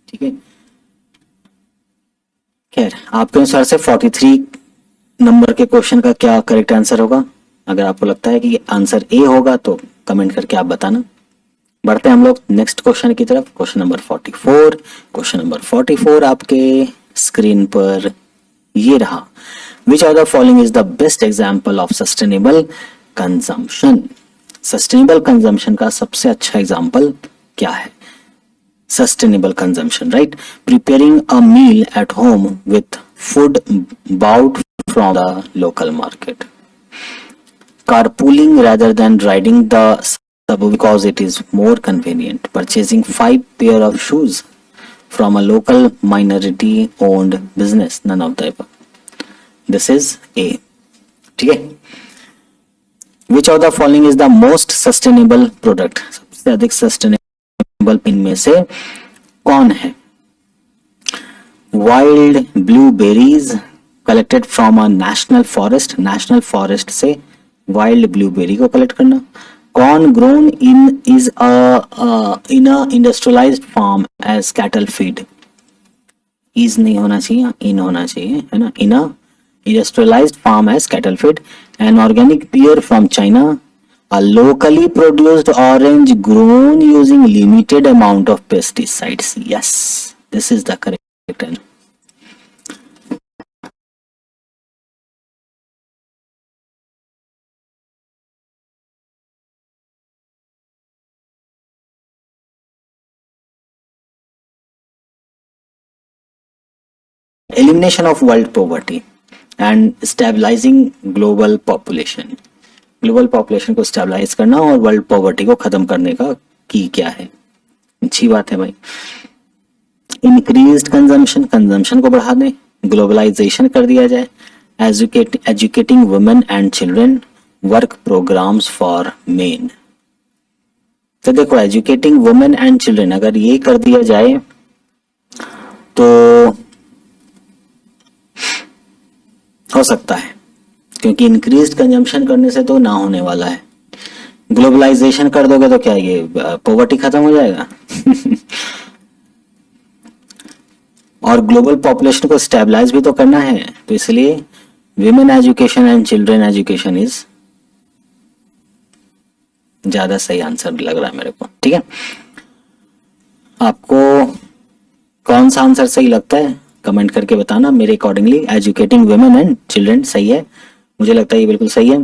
ठीक है। खैर आपके अनुसार से 43 नंबर के क्वेश्चन का क्या करेक्ट आंसर होगा? अगर आपको लगता है कि आंसर ए होगा तो कमेंट करके आप बताना। बढ़ते हैं हम लोग नेक्स्ट क्वेश्चन की तरफ, क्वेश्चन नंबर 44। क्वेश्चन नंबर 44 आपके स्क्रीन पर ये रहा। Which are the following is the best example of sustainable consumption? Sustainable consumption का सबसे अच्छा एग्जाम्पल क्या है? Sustainable consumption, right? Preparing a meal at home with food bought from the local market. Carpooling rather than riding the because it is more convenient. Purchasing 5 pair of shoes from a local minority owned business, none of the above. This is A. ठीक है. Which of the following is the most sustainable product? सबसे अधिक sustainable इनमें से कौन है? Wild blueberries collected from a national forest. National forest से wild blueberry को collect करना. Corn grown in a industrialized farm as cattle feed. Is नहीं होना चाहिए, in होना चाहिए, है ना? In a industrialized farm as cattle feed. An organic pear from China. A locally produced orange grown using limited amount of pesticides. Yes, this is the correct answer. Elimination of world poverty and stabilizing global population. Global population को stabilise करना और world poverty को खत्म करने का की क्या है? अच्छी बात है भाई. इंक्रीज्ड कंजम्पशन, कंजम्पशन को बढ़ा दें. ग्लोबलाइजेशन कर दिया जाए. Educating women and children. Work programmes for men. तो देखो, एजुकेटिंग वुमेन एंड चिल्ड्रन अगर ये कर दिया जाए तो हो सकता है, क्योंकि इंक्रीज्ड कंजम्पशन करने से तो ना होने वाला है. ग्लोबलाइजेशन कर दोगे तो क्या ये पॉवर्टी खत्म हो जाएगा? और ग्लोबल पॉपुलेशन को स्टेबलाइज भी तो करना है, तो इसलिए women education and children education is ज्यादा सही आंसर लग रहा है मेरे को. ठीक है, आपको कौन सा आंसर सही लगता है कमेंट करके बताना. मेरे accordingly educating women and children सही है, मुझे लगता है ये बिल्कुल सही है.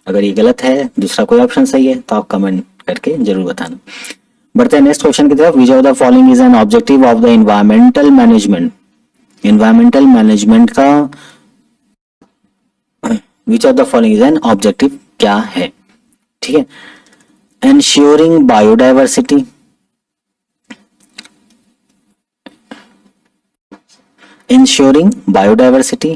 अगर ये गलत है, दूसरा कोई ऑप्शन सही है, तो आप कमेंट करके जरूर बताना. बढ़ते हैं नेक्स्ट क्वेश्चन की तरफ. Which of the following is an objective of the environmental management. Environmental management का which of the following is an objective क्या है? ठीक है, ensuring biodiversity, ensuring biodiversity,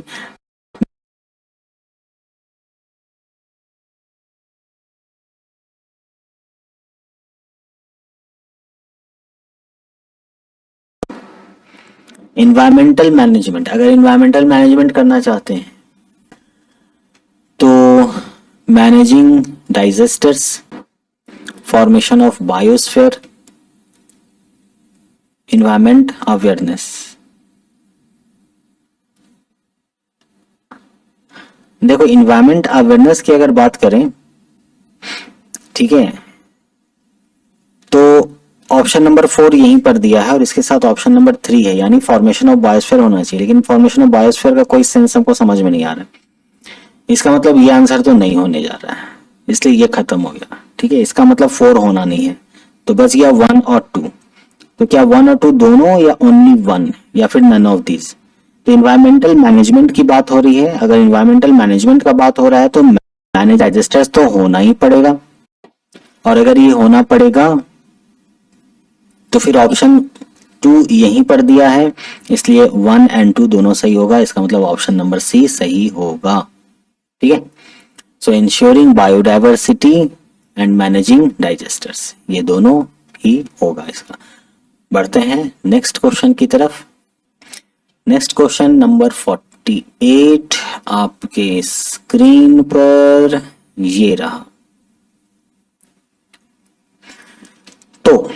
environmental management. अगर environmental management करना चाहते हैं तो managing disasters, formation of biosphere, environment awareness. देखो, इन्वायरमेंट अवेयरनेस की अगर बात करें, ठीक है, तो ऑप्शन नंबर 4 यहीं पर दिया है और इसके साथ ऑप्शन नंबर 3 है, यानी फॉर्मेशन ऑफ बायोस्फीयर होना चाहिए. लेकिन फॉर्मेशन ऑफ बायोस्फीयर का कोई सेंस हमको समझ में नहीं आ रहा है. इसका मतलब ये आंसर तो नहीं होने जा रहा है, इसलिए ये खत्म हो गया. ठीक है, इसका मतलब 4 होना नहीं है, तो बच गया 1 और 2. तो क्या 1 और 2 दोनों, या ओनली 1, या फिर नन ऑफ दीज? तो इन्वायरमेंटल मैनेजमेंट की बात हो रही है. अगर इन्वायरमेंटल मैनेजमेंट का बात हो रहा है तो मैनेज डाइजेस्टर्स तो होना ही पड़ेगा, और अगर ये होना पड़ेगा तो फिर ऑप्शन 2 यहीं पर दिया है, इसलिए 1 और 2 दोनों सही होगा. इसका मतलब ऑप्शन नंबर सी सही होगा. ठीक है, so ensuring biodiversity and managing disasters, ये दोनों ही होगा इसका. बढ़ते हैं नेक्स्ट क्वेश्चन की तरफ. नेक्स्ट क्वेश्चन नंबर 48 आपके स्क्रीन पर ये रहा. तो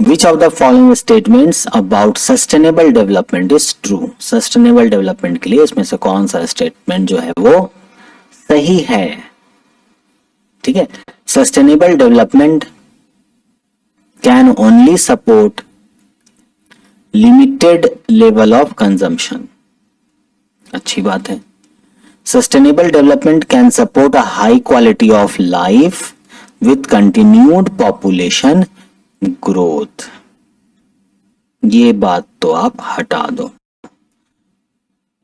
विच of the following statements about sustainable development is true. Sustainable development के लिए इसमें से कौन सा स्टेटमेंट जो है वो सही है? ठीक है, sustainable development can only support limited level of consumption. अच्छी बात है. Sustainable development can support a high quality of life with continued population growth. ये बात तो आप हटा दो.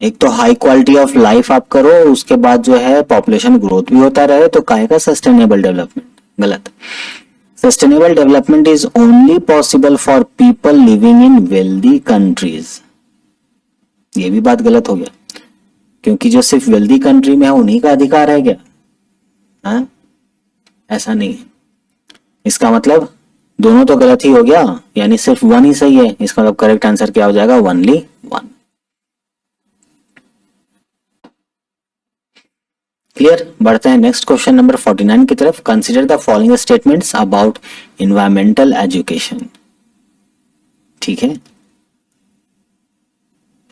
एक तो हाई क्वालिटी ऑफ लाइफ आप करो, उसके बाद जो है पॉपुलेशन ग्रोथ भी होता रहे, तो काहे का सस्टेनेबल डेवलपमेंट? गलत. Sustainable development is only possible for people living in wealthy countries. ये भी बात गलत हो गया, क्योंकि जो सिर्फ वेल्दी कंट्री में है उन्हीं का अधिकार है क्या? हाँ, ऐसा नहीं है। इसका मतलब दोनों तो गलत ही हो गया, यानी सिर्फ वन ही सही है। इसका मतलब करेक्ट आंसर क्या हो जाएगा? Only one. क्लियर? बढ़ते हैं नेक्स्ट क्वेश्चन नंबर 49 की तरफ। Consider the following statements about environmental education. ठीक है,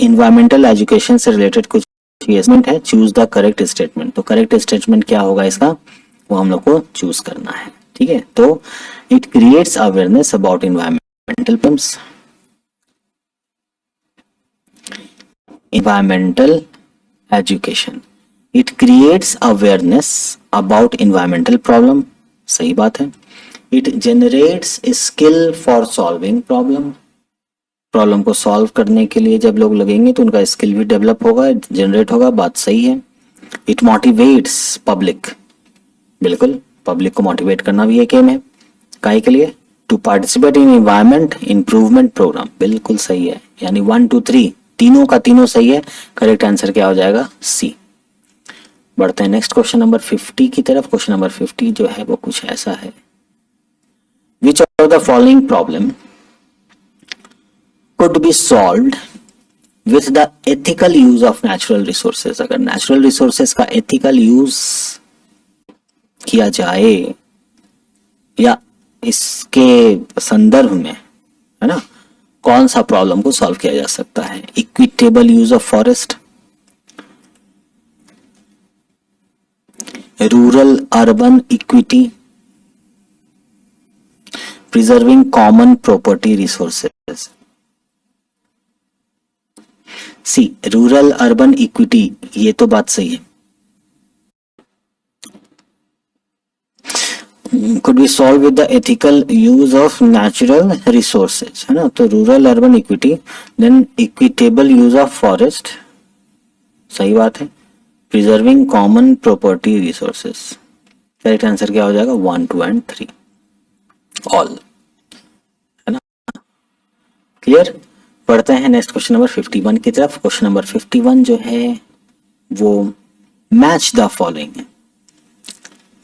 इन्वायरमेंटल एजुकेशन से रिलेटेड कुछ स्टेटमेंट है। Choose the correct statement. तो करेक्ट स्टेटमेंट क्या होगा इसका, वो हम लोग को चूज करना है। ठीक है, तो it creates awareness about environmental problems. Environmental education, it creates awareness about environmental problem. सही बात है। It generates skill for solving problem. Problem को सॉल्व करने के लिए जब लोग लगेंगे तो उनका स्किल भी डेवलप होगा, जनरेट होगा। बात सही है। It motivates public. बिल्कुल, पब्लिक को मोटिवेट करना भी एक एम है। काहे के लिए? To participate in environment improvement programme. बिल्कुल सही है, यानी 1 2 3 तीनों का तीनों सही है। करेक्ट आंसर क्या हो जाएगा? सी। बढ़ते हैं नेक्स्ट क्वेश्चन नंबर 50 की तरफ। क्वेश्चन नंबर 50 जो है वो कुछ ऐसा है। Which of the following problem could be solved with the ethical use of natural resources। अगर natural resources का ethical use किया जाए या इसके संदर्भ में, है ना, कौन सा प्रॉब्लम को सॉल्व किया जा सकता है? Equitable use of forest, rural urban equity, preserving common property resources. See, rural urban equity, ये तो बात सही है। could be solved with the ethical use of natural resources, है ना। तो rural urban equity, then equitable use of forest, सही बात है। Preserving common property resources. Correct answer क्या हो जाएगा? 1 2 एंड 3 ऑल, है ना। क्लियर? पढ़ते हैं नेक्स्ट क्वेश्चन नंबर 51 की तरफ। क्वेश्चन नंबर 51 जो है वो मैच द फॉलोइंग है।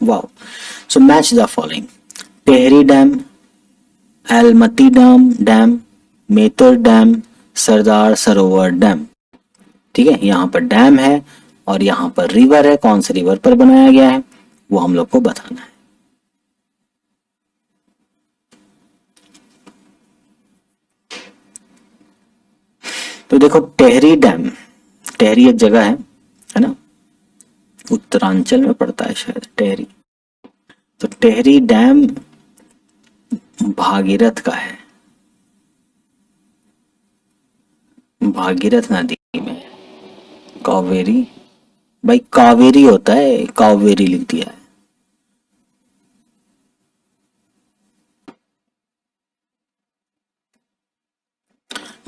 Wow, so match the following. Tehri dam, Almatti dam, Mettur dam, Sardar Sarovar dam. ठीक है, यहाँ पर डैम है और यहाँ पर रिवर है। कौन से रिवर पर बनाया गया है वो हम लोग को बताना है। तो देखो, टेहरी डैम, टेहरी एक जगह है ना, उत्तरांचल में पड़ता है शायद टेहरी। तो टेहरी डैम भागीरथ का है, भागीरथ नदी में। कावेरी, भाई कावेरी होता है, कावेरी लिख दिया है।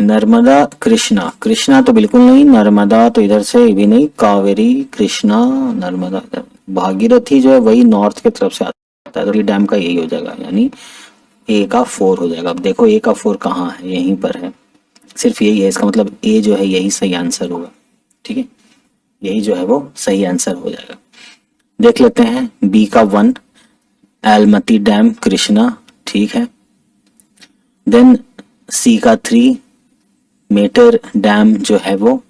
नर्मदा कृष्णा, कृष्णा तो बिल्कुल नहीं, नर्मदा तो इधर से भी नहीं, कावेरी कृष्णा नर्मदा। भागीरथी जो है वही नॉर्थ की तरफ से आता है, तो ये डैम का यही हो जाएगा, यानी ए का 4 हो जाएगा। अब देखो ए का 4 कहाँ है, यहीं पर है, सिर्फ यही है। इसका मतलब ए जो है यही सही आंसर होगा। ठीक है, यही जो है वो सही आंसर हो जाएगा। देख लेते हैं बी का 1 एलमती डैम कृष्णा, ठीक है। देन सी का 3 मेटर डैम जो है वो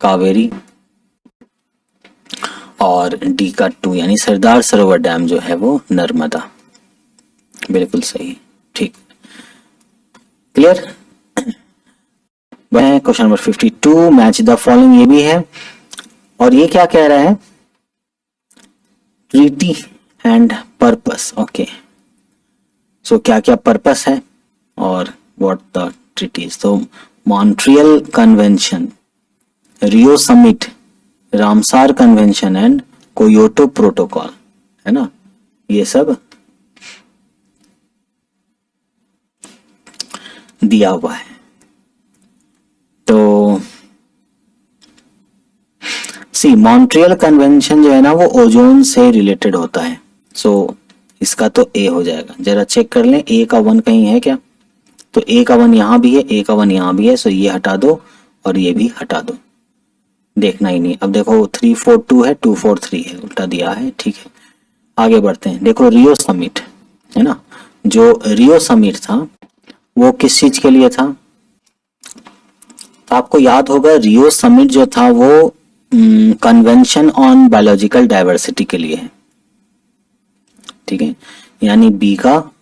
कावेरी, और डी का 2 यानी सरदार सरोवर डैम जो है वो नर्मदा। बिल्कुल सही, ठीक। Clear? Question number 52 match the following, ये भी है। और ये क्या कह रहा है? Treaty and purpose. Okay, so क्या क्या पर्पस है और व्हाट द ट्रीटीज। तो Montreal convention, Rio summit, Ramsar convention and Kyoto protocol, है ना, ये सब दिया हुआ है। तो सी, मॉन्ट्रियल कन्वेंशन जो है ना वो ओजोन से रिलेटेड होता है। सो इसका तो ए हो जाएगा। जरा चेक कर लें ए का 1 कहीं है क्या, तो ए का 1 यहाँ भी है, ए का 1 यहाँ भी है, सो ये हटा दो और ये भी हटा दो, देखना ही नहीं। अब देखो 342 है, 243 है, उल्टा दिया है, ठीक है। आगे बढ़ते हैं। देखो रियो समिट है ना, जो रियो समिट था वो किस चीज के लिए था, तो आपको याद होगा रियो समिट जो था वो कन्वेंशन ऑन बायोलॉजिकल डाइवर्सिटी के लिए है, ठीक है, यानी बी का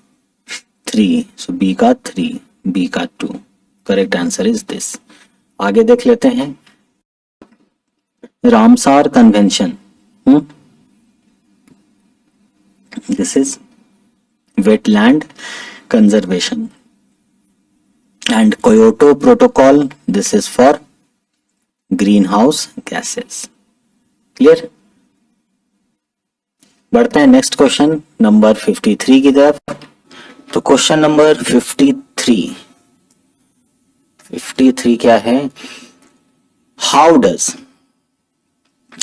3, सो बी का 3, बी का 2, करेक्ट आंसर इज दिस। आगे देख लेते हैं Ramsar convention, this is wetland conservation, and Kyoto Protocol, this is for greenhouse gases, clear। बढ़ते हैं नेक्स्ट क्वेश्चन नंबर 53 की तरफ। तो क्वेश्चन नंबर 53 क्या है,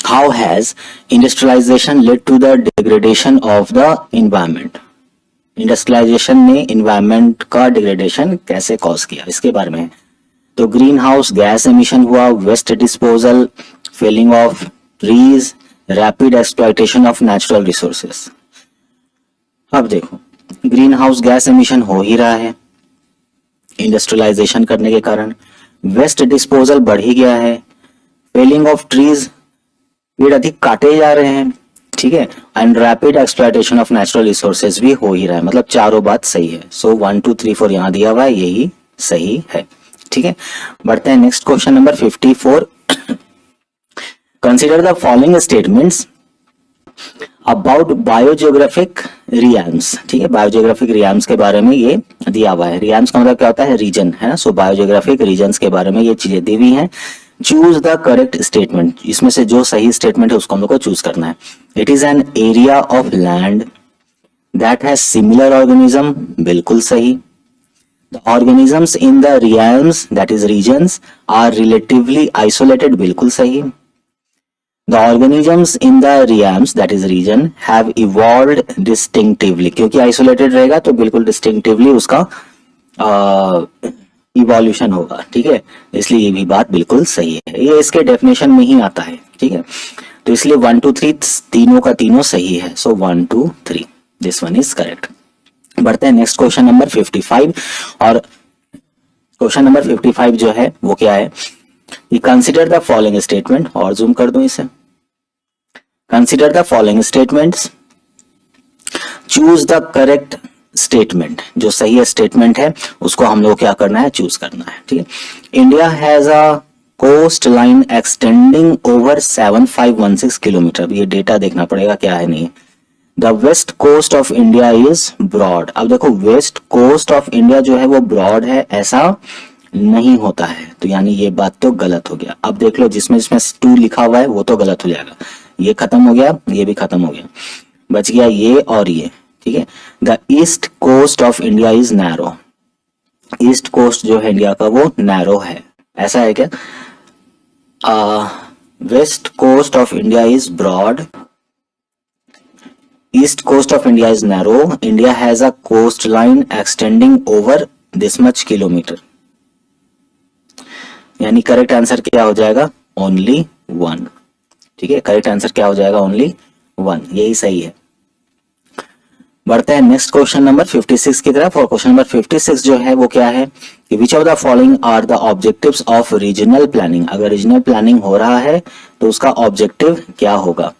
how has industrialization led to the degradation of the environment, industrialisation ने environment का degradation कैसे कॉज किया, इसके बारे में। तो ग्रीन हाउस गैस एमिशन हुआ, waste disposal, felling of trees, rapid exploitation of natural resources. अब देखो ग्रीन हाउस गैस एमिशन हो ही रहा है इंडस्ट्रियलाइजेशन करने के कारण, वेस्ट डिस्पोजल बढ़ ही गया है, फेलिंग ऑफ ट्रीज, पेड़ अधिक काटे जा रहे हैं, ठीक है, and rapid exploitation of natural resources भी हो ही रहा है, मतलब चारों बात सही है। सो 1 2 3 4 यहां दिया हुआ है, यही सही है, ठीक है। बढ़ते हैं next question number 54। Consider the following statements about biogeographic realms, ठीक है, बायोजियोग्राफिक रियाम्स के बारे में ये दिया हुआ है। रियाम्स का मतलब क्या होता है, रीजन है ना, सो बायोजियोग्राफिक रीजन्स के बारे में ये चीजें दी हुई हैं। चूज द करेक्ट स्टेटमेंट, इसमें से जो सही स्टेटमेंट है उसको हम लोग को चूज करना है। It is an area of land that has similar organism, बिल्कुल सही। The organisms in the realms that is regions are relatively isolated, बिल्कुल सही। The organisms in the realms that is region have evolved distinctively, क्योंकि isolated रहेगा तो बिल्कुल distinctively उसका evolution होगा, ठीक है, इसलिए ये भी बात बिल्कुल सही है, ये इसके डेफिनेशन में ही आता है, ठीक है। तो इसलिए 1 2 3 तीनों का तीनों सही है, सो 1 2 3 दिस वन इज करेक्ट। बढ़ते हैं नेक्स्ट क्वेश्चन नंबर 55, और क्वेश्चन नंबर 55 जो है वो क्या है, ये कंसीडर द फॉलोइंग स्टेटमेंट, और जूम कर दूं इसे, consider the following statements, choose the correct statement, जो सही स्टेटमेंट है उसको हम लोग क्या करना है, चूज करना है, ठीक है। India has a coast line extending over 7516 kilometre, ये डेटा देखना पड़ेगा क्या है नहीं। The west coast of India is broad, अब देखो वेस्ट कोस्ट ऑफ इंडिया जो है वो ब्रॉड है, ऐसा नहीं होता है, तो यानी ये बात तो गलत हो गया। अब देख लो जिसमें 2 लिखा हुआ है वो तो गलत हो जाएगा, ये खत्म हो गया, ये भी खत्म हो गया, बच गया ये और ये, ठीक है। The east coast of India is narrow, east coast जो है इंडिया का वो नैरो है, ऐसा है क्या। West coast of India is broad, east coast of India is narrow, India has a coast line extending over this much kilometre, यानी correct answer क्या हो जाएगा, ओनली 1, ठीक है, करेक्ट आंसर क्या हो जाएगा, ओनली 1, यही सही है। बढ़ते हैं नेक्स्ट क्वेश्चन नंबर 56 की तरफ, और क्वेश्चन नंबर 56 जो है वो क्या है कि which of the following are the objectives of regional planning, अगर रीजनल प्लानिंग हो रहा है तो उसका ऑब्जेक्टिव क्या होगा,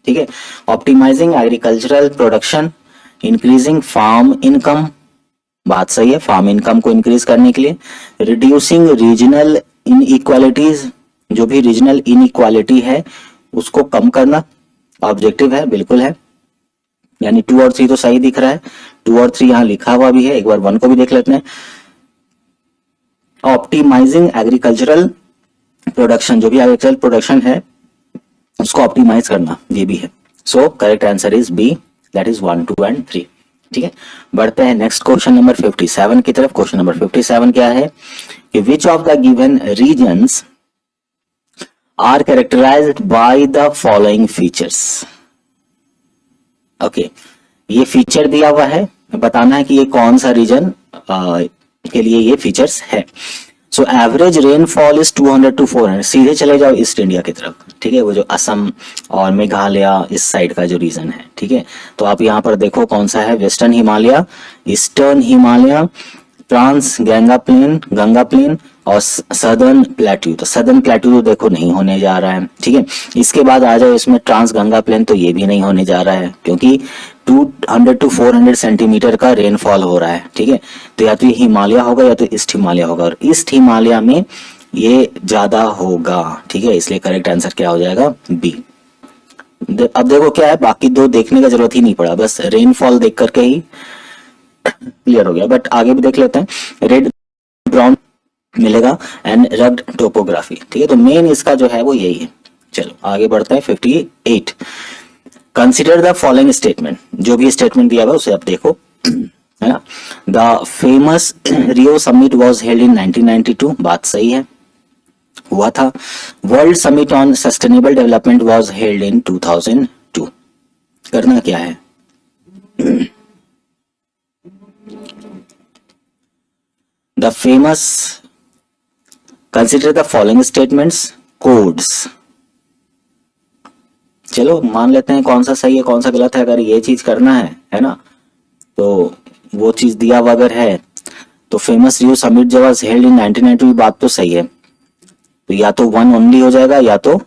ठीक है। Optimising agricultural production, increasing farm income, बात सही है, फार्म इनकम को इंक्रीज करने के लिए, रिड्यूसिंग रीजनल इनइक्वालिटीज, जो भी रीजनल इनइक्वालिटी है उसको कम करना ऑब्जेक्टिव है, बिल्कुल है, यानी 2 और 3 तो सही दिख रहा है, 2 और 3 यहां लिखा हुआ भी है, एक बार 1 को भी देख लेते हैं। ऑप्टिमाइजिंग एग्रीकल्चरल प्रोडक्शन, जो भी एग्रीकल्चरल प्रोडक्शन है उसको ऑप्टिमाइज करना, ये भी है, so correct answer is B, that is 1 2 and 3, ठीक है। बढ़ते हैं नेक्स्ट क्वेश्चन नंबर 57 की तरफ। क्वेश्चन नंबर 57 क्या है कि which of the given regions are characterised by the following features, okay, ये फीचर दिया हुआ है, बताना है कि ये कौन सा रीजन के लिए ये फीचर्स है। So average rainfall is 200 to 400। सीधे चले जाओ ईस्ट इंडिया की तरफ, ठीक है, वो जो असम और मेघालय इस साइड का जो रीजन है, ठीक है। तो आप यहाँ पर देखो कौन सा है, western Himalaya, eastern Himalaya, trans Ganga plain और सदर्न प्लेट्यू। तो सदर्न प्लेट्यू तो देखो नहीं होने जा रहा है, ठीक है। इसके बाद आ जाओ इसमें ट्रांस गंगा प्लेन, तो ये भी नहीं होने जा रहा है क्योंकि 200 to 400 सेंटीमीटर का रेनफॉल हो रहा है, ठीक है। तो या तो ये हिमालय होगा या तो ईस्ट हिमालय होगा, और ईस्ट हिमालय में ये ज्यादा होगा, ठीक है। इसलिए करेक्ट आंसर क्या हो जाएगा, बी। अब देखो क्या है, बाकी दो देखने का जरूरत ही नहीं पड़ा, बस रेनफॉल देख करके ही क्लियर हो गया। बट आगे भी देख लेते हैं। रेड ब्राउन मिलेगा एंड रग्ड टोपोग्राफी, ठीक है। तो मेन इसका जो है वो यही है। चलो आगे बढ़ते हैं। 58 कंसिडर द फॉलोइंग स्टेटमेंट। जो भी स्टेटमेंट दिया हुआ उसे आप देखो, है ना। The famous Rio summit was held in 1992, बात सही है, हुआ था। World summit on sustainable development was held in 2002। करना क्या है, the famous, consider the following statements, codes. चलो मान लेते हैं कौन सा सही है कौन सा गलत है। अगर ये चीज करना है ना, तो वो चीज दिया हुआ अगर है तो फेमस रियो समिट जब वाज हेल्ड इन 1992, बात तो सही है। तो या तो 1 ओनली हो जाएगा या तो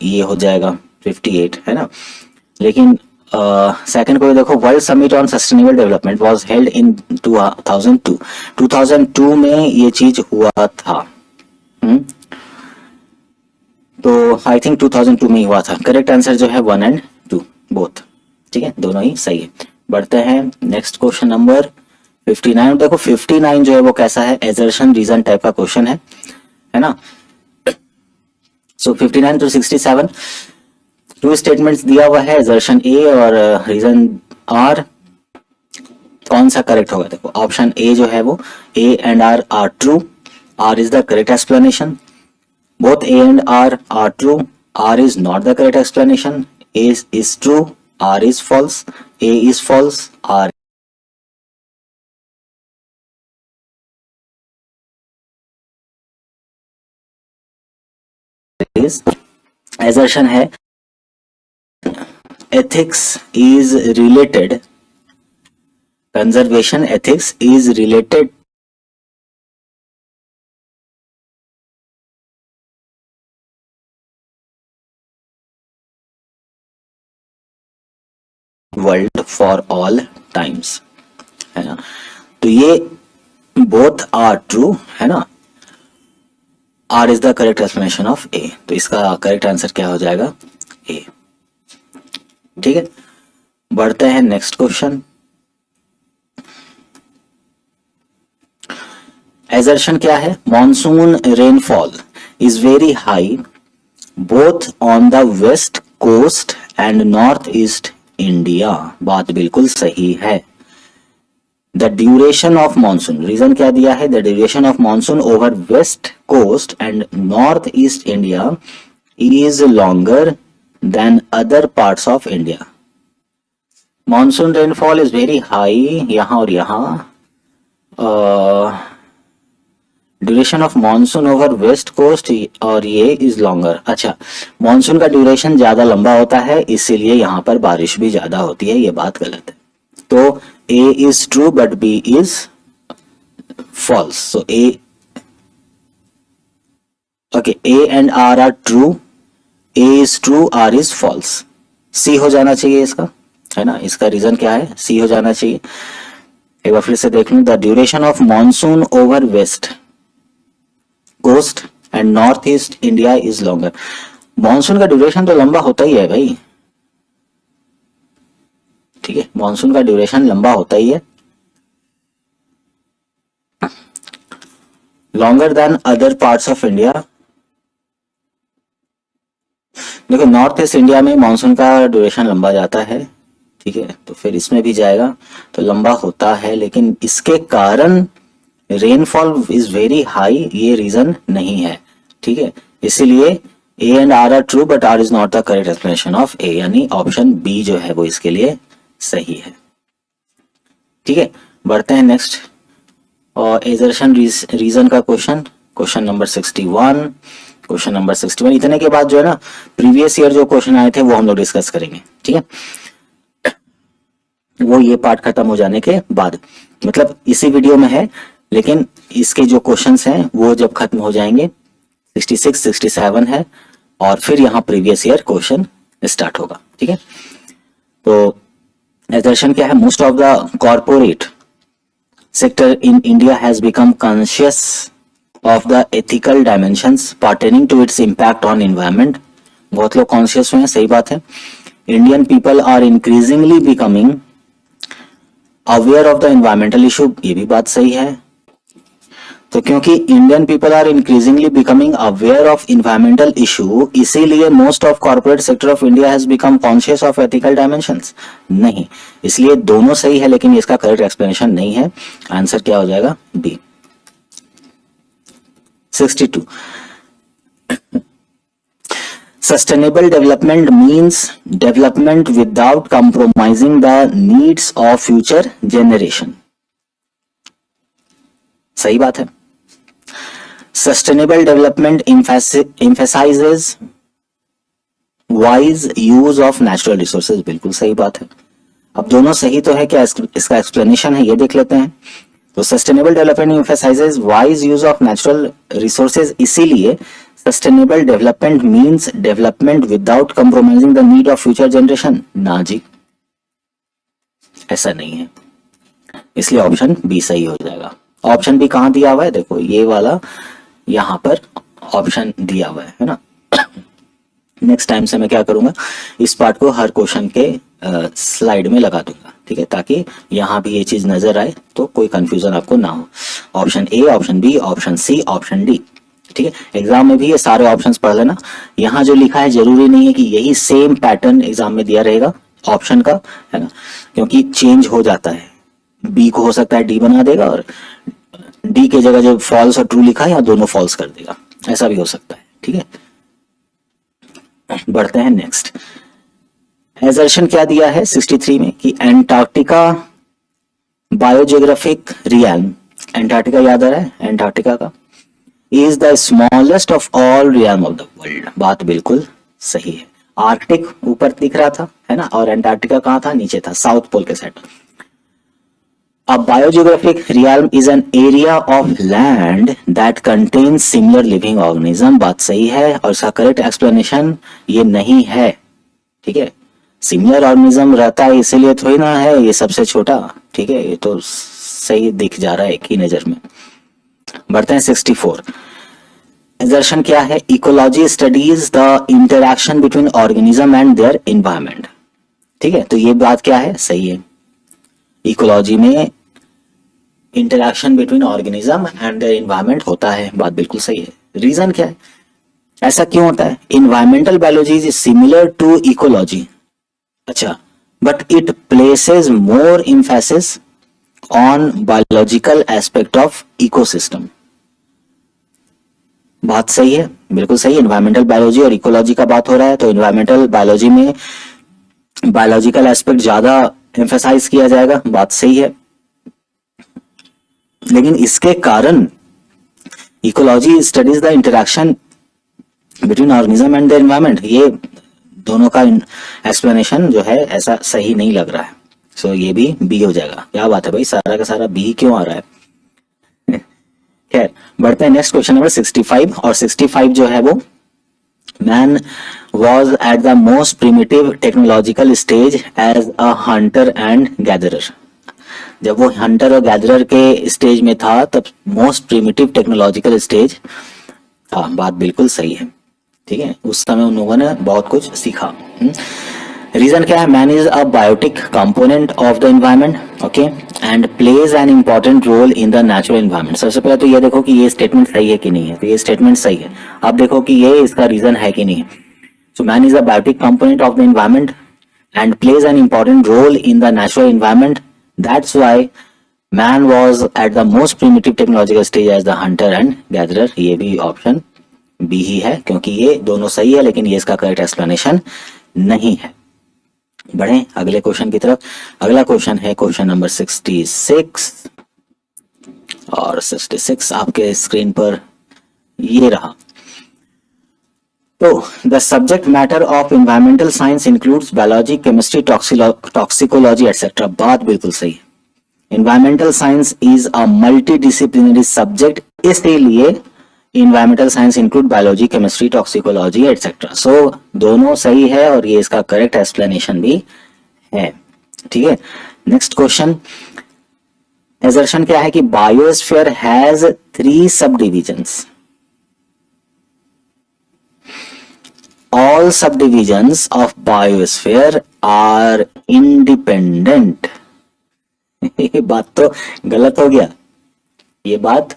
ये हो जाएगा 58, है ना। लेकिन सेकंड को देखो, world summit on sustainable development was held in 2002। 2002 में ये चीज हुआ था। तो आई थिंक 2002 में ही हुआ था। करेक्ट आंसर जो है 1 and 2 बोथ, ठीक है, दोनों ही सही है। बढ़ते हैं नेक्स्ट क्वेश्चन नंबर 59। देखो 59 जो है वो कैसा है, एजर्शन रीजन टाइप का क्वेश्चन है ना। सो 59 to 67 टू स्टेटमेंट्स दिया हुआ है, एजर्शन ए और रीजन आर। कौन सा करेक्ट होगा, देखो ऑप्शन ए जो है वो A and R are true, R is the correct explanation. Both A and R are true. R is not the correct explanation. A is true. R is false. A is false. R is assertion है ethics is related, conservation ethics is related world for all times, है ना। तो ये both are true, है ना। R is the correct explanation of A, तो इसका correct answer क्या हो जाएगा, ए, ठीक है। बढ़ते हैं नेक्स्ट क्वेश्चन। एजर्शन क्या है, monsoon rainfall is very high both on the west coast and north east India, बात बिल्कुल सही है। The duration of monsoon, reason क्या दिया है, the duration of monsoon over west coast and north east India is longer than other parts of India. Monsoon rainfall is very high यहां और यहां, duration of monsoon over west coast और ये is longer. अच्छा, monsoon का duration ज्यादा लंबा होता है इसीलिए यहाँ पर बारिश भी ज्यादा होती है, ये बात गलत है। तो A is true but B is false. So A, okay, A and R are true, A is true, R is false. C हो जाना चाहिए इसका, है ना। इसका रीजन क्या है, सी हो जाना चाहिए। एक बार फिर से देख लूं, the duration of monsoon over west coast and north east India is longer. Monsoon का ड्यूरेशन तो लंबा होता ही है भाई, ठीक है, मॉनसून का ड्यूरेशन लंबा होता ही है, longer than other parts of India. देखो नॉर्थ ईस्ट इंडिया में मॉनसून का ड्यूरेशन लंबा जाता है, ठीक है, तो फिर इसमें भी जाएगा तो लंबा होता है, लेकिन इसके कारण रेनफॉल इज वेरी हाई, ये रीजन नहीं है, ठीक है। इसीलिए A and R are true but R is not the correct explanation of A, यानी ऑप्शन बी जो है वो इसके लिए सही है। ठीक है, बढ़ते हैं नेक्स्ट और एजर्शन रीजन का क्वेश्चन नंबर 61। क्वेश्चन नंबर 61 इतने के बाद जो है ना प्रीवियस ईयर जो क्वेश्चन आए थे वो हम लोग डिस्कस करेंगे, ठीक है, वो ये पार्ट खत्म हो जाने के बाद, मतलब इसी वीडियो में है, लेकिन इसके जो क्वेश्चंस हैं वो जब खत्म हो जाएंगे 66 67 है और फिर यहाँ प्रीवियस ईयर क्वेश्चन स्टार्ट होगा, ठीक है। तो assertion क्या है, most of the corporate sector in India has become conscious of the ethical dimensions pertaining to its impact on environment. बहुत लोग कॉन्शियस हुए हैं, सही बात है। Indian people are increasingly becoming aware of the environmental issue, ये भी बात सही है। तो क्योंकि Indian people are increasingly becoming aware of environmental issue, इसीलिए most of corporate sector of India has become conscious of ethical dimensions, नहीं, इसलिए दोनों सही है लेकिन इसका करेक्ट एक्सप्लेनेशन नहीं है। आंसर क्या हो जाएगा, B. 62 sustainable development means development without compromising the needs of future generation, सही बात है। Sustainable development emphasizes wise use of natural resources, बिल्कुल सही बात है। अब दोनों सही तो है, क्या इसका एक्सप्लेनेशन है ये देख लेते हैं। तो sustainable development emphasizes wise use of natural resources, इसीलिए sustainable development means development without compromising the need of future generation, ना जी, ऐसा नहीं है, इसलिए ऑप्शन बी सही हो जाएगा। ऑप्शन बी कहां दिया हुआ है, देखो ये वाला यहां पर ऑप्शन दिया हुआ है ना। नेक्स्ट टाइम से मैं क्या करूंगा, इस पार्ट को हर क्वेश्चन के स्लाइड में लगा दूंगा, ठीक है, ताकि यहां भी ये चीज नजर आए तो कोई कंफ्यूजन आपको ना हो। Option A, option B, option C, option D, ठीक है। एग्जाम में भी ये सारे ऑप्शंस पढ़ लेना। यहाँ जो लिखा है जरूरी नहीं है कि यही सेम पैटर्न एग्जाम में दिया रहेगा ऑप्शन का, है ना, क्योंकि चेंज हो जाता है। बी को हो सकता है डी बना देगा और डी के जगह जो फॉल्स और ट्रू लिखा है या दोनों फॉल्स कर देगा, ऐसा भी हो सकता है, ठीक है। बढ़ते हैं नेक्स्ट। एजर्शन क्या दिया है 63 में कि एंटार्क्टिका बायोजियोग्राफिक रियल्म, एंटार्क्टिका याद आ रहा है, एंटार्क्टिका का is the smallest of all realm of the world, बात बिल्कुल सही है। आर्कटिक ऊपर दिख रहा था, है ना, और एंटार्क्टिका कहां था, नीचे था, साउथ पोल के side. A biogeographic realm is an area of land that contains similar living organism, बात सही है, और इसका करेक्ट एक्सप्लेनेशन ये नहीं है, ठीक है। सिमिलर ऑर्गेनिज्म रहता है इसीलिए थोड़ी ना है ये सबसे छोटा, ठीक है, ये तो सही दिख जा रहा है एक ही नजर में। बढ़ते हैं 64। एजर्शन क्या है, ecology studies the interaction between organism and their environment, ठीक है, तो ये बात क्या है, सही है। इकोलॉजी में interaction between organism and their environment होता है, बात बिल्कुल सही है। रीजन क्या है, ऐसा क्यों होता है, environmental biology is similar to ecology, अच्छा, but it places more emphasis on biological aspect of ecosystem, बात सही है, बिल्कुल सही। एनवायरमेंटल बायोलॉजी और इकोलॉजी का बात हो रहा है, तो एनवायरमेंटल बायोलॉजी में बायोलॉजिकल एस्पेक्ट ज्यादा एम्फेसाइज किया जाएगा, बात सही है। लेकिन इसके कारण ecology studies the interaction between organism and the environment, ये दोनों का एक्सप्लेनेशन जो है ऐसा सही नहीं लग रहा है, सो ये भी बी हो जाएगा। क्या बात है भाई, सारा का सारा बी क्यों आ रहा है। खैर, बढ़ते हैं नेक्स्ट क्वेश्चन नंबर 65, और 65 जो है वो man was at the most primitive technological stage as a hunter and gatherer, जब वो हंटर और गैदरर के स्टेज में था तब मोस्ट प्रिमिटिव टेक्नोलॉजिकल स्टेज था, बात बिल्कुल सही है, ठीक है, उस समय उन लोगों ने बहुत कुछ सीखा। रीजन क्या है, man is a biotic component of the environment, okay, and plays an important role in the natural environment. सबसे पहले तो ये देखो कि ये स्टेटमेंट सही है कि नहीं है, तो ये स्टेटमेंट सही है। अब देखो कि ये इसका रीजन है कि नहीं है। So man is a biotic component of the environment and plays an important role in the natural environment. That's why man was at the most primitive technological stage as the hunter and gatherer. ये भी option B ही है, क्योंकि ये दोनों सही है लेकिन ये इसका करेक्ट एक्सप्लेनेशन नहीं है। बढ़े अगले क्वेश्चन की तरफ। अगला क्वेश्चन है क्वेश्चन नंबर 66 और 66 आपके स्क्रीन पर ये रहा। तो the subject matter of environmental science includes biology, chemistry, toxicology etcetera. बात बिल्कुल सही है। Environmental science is a multi disciplinary subject, इसलिए environmental science include biology, chemistry, toxicology etcetera. So दोनों सही है और ये इसका करेक्ट एक्सप्लेनेशन भी है। ठीक है, नेक्स्ट क्वेश्चन। एजर्शन क्या है कि बायोस्फीयर हैज 3 सब divisions, all subdivisions of biosphere are independent। ये बात तो गलत हो गया, ये बात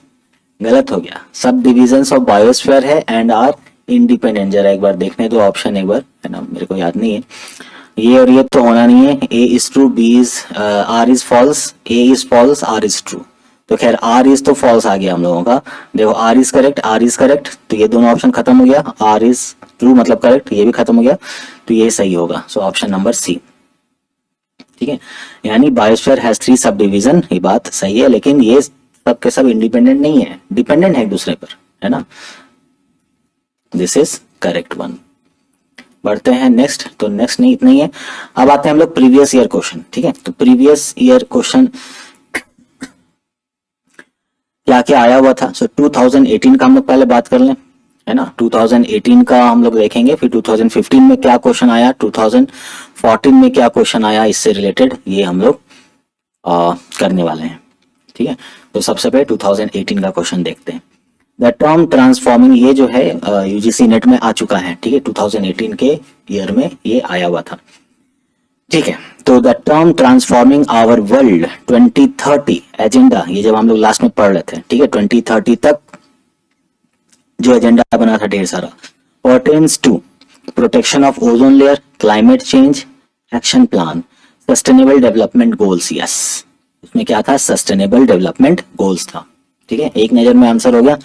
गलत हो गया। सब डिविजन्स ऑफ बायोस्फीयर है एंड आर इंडिपेंडेंट। जरा एक बार देखने दो ऑप्शन एक बार, है ना, मेरे को याद नहीं है। ये और ये तो होना नहीं है। A is true, B is R is false, A is false, R is true. तो खैर आर इज तो फॉल्स आ गया हम लोगों का। देखो R is correct, R is correct, तो ये दोनों ऑप्शन खत्म हो गया। आर इज ट्रू मतलब करेक्ट, ये भी खत्म हो गया, तो ये सही होगा। So option number C. ठीक है, यानी बायोस्फीयर हैज 3 सब डिवीजन, ये बात सही है, लेकिन ये सब के सब इंडिपेंडेंट नहीं है, डिपेंडेंट है एक दूसरे पर, है ना। This is correct one. बढ़ते हैं नेक्स्ट। तो नेक्स्ट नहीं, इतना ही है। अब आते हैं हम लोग प्रीवियस ईयर क्वेश्चन। ठीक है, तो प्रीवियस ईयर क्वेश्चन क्या क्या आया हुआ था। सो 2018 का हम लोग पहले बात कर लें, है ना। 2018 का हम लोग देखेंगे, फिर 2015 में क्या क्वेश्चन आया, 2014 में क्या क्वेश्चन आया, इससे रिलेटेड ये हम लोग करने वाले हैं। ठीक है, तो सबसे पहले 2018 का क्वेश्चन देखते हैं। द टर्म ट्रांसफॉर्मिंग, ये जो है यूजीसी नेट में आ चुका है। ठीक है, 2018 के ईयर में ये आया हुआ था। ठीक है, तो the term transforming our world 2030 agenda, ये जब हम लोग लास्ट में पढ़ रहे थे, ठीक है, 2030 तक जो एजेंडा बना था ढेर सारा, pertains to protection of ozone layer, climate change action plan, sustainable development goals. Yes, उसमें क्या था, सस्टेनेबल डेवलपमेंट गोल्स था। ठीक है, एक नजर में आंसर हो गया।